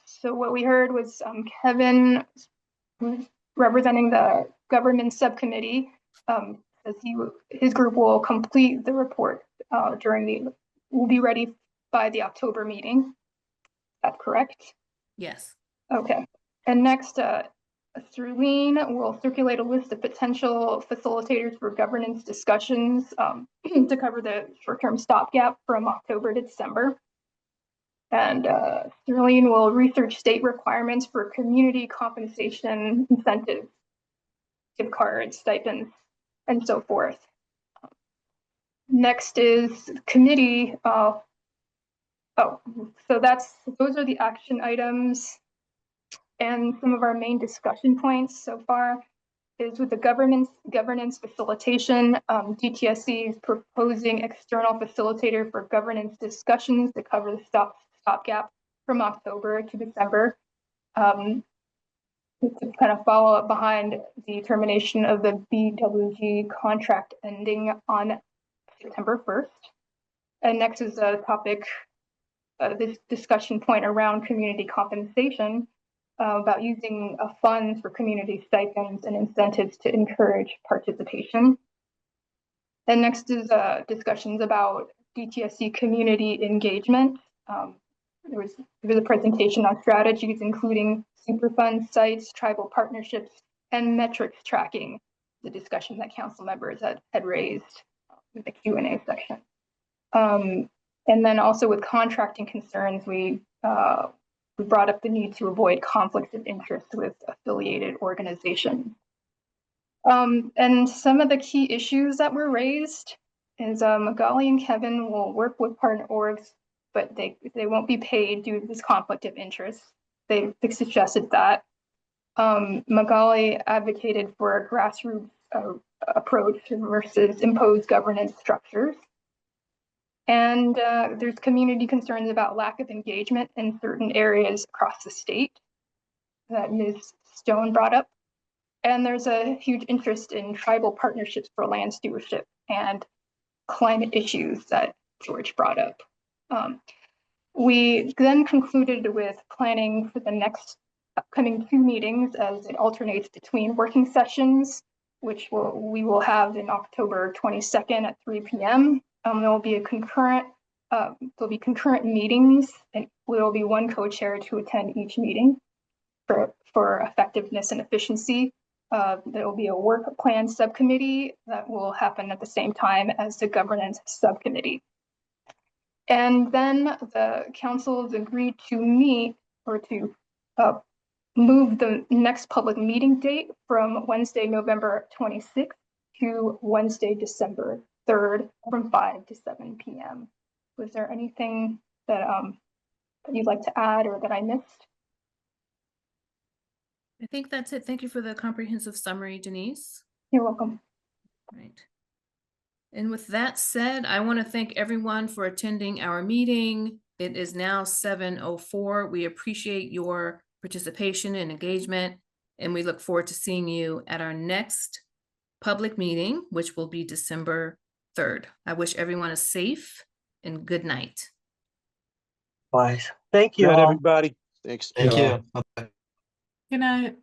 So what we heard was Kevin representing the government subcommittee, as his group will complete the report will be ready by the October meeting. Is that correct? Yes. Okay. And next, Sterling will circulate a list of potential facilitators for governance discussions to cover the short-term stopgap from October to December. And Sterling will research state requirements for community compensation incentives, gift cards, stipends, and so forth. Next is committee. So those are the action items. And some of our main discussion points so far is with the governance facilitation. DTSC is proposing external facilitator for governance discussions to cover the stopgap from October to December. To kind of follow up behind the termination of the BWG contract ending on September 1st. And next is a topic, this discussion point around community compensation. about using funds for community stipends and incentives to encourage participation. And next is discussions about DTSC community engagement. There was a presentation on strategies, including Superfund sites, tribal partnerships, and metrics tracking, the discussion that council members had raised in the Q&A section. And then also with contracting concerns, we brought up the need to avoid conflicts of interest with affiliated organizations. And some of the key issues that were raised is Magali and Kevin will work with partner orgs, but they won't be paid due to this conflict of interest. They suggested that. Magali advocated for a grassroots approach versus imposed governance structures. And there's community concerns about lack of engagement in certain areas across the state that Ms. Stone brought up. And there's a huge interest in tribal partnerships for land stewardship and climate issues that George brought up. We then concluded with planning for the next upcoming 2 meetings as it alternates between working sessions, which we will have in October 22nd at 3 p.m. There will be concurrent meetings, and there will be 1 co-chair to attend each meeting for effectiveness and efficiency. There will be a work plan subcommittee that will happen at the same time as the governance subcommittee. And then the councils agreed to meet or to move the next public meeting date from Wednesday, November 26th to Wednesday, December 3rd from 5 to 7 p.m. Was there anything that you'd like to add or that I missed? I think that's it. Thank you for the comprehensive summary, Denise. You're welcome. Right. And with that said, I want to thank everyone for attending our meeting. It is now 7:04. We appreciate your participation and engagement, and we look forward to seeing you at our next public meeting, which will be December 3rd. I wish everyone a safe and good night. Bye. Thank you Good night, all. everybody. Thanks. Thank you. Bye-bye. Good night.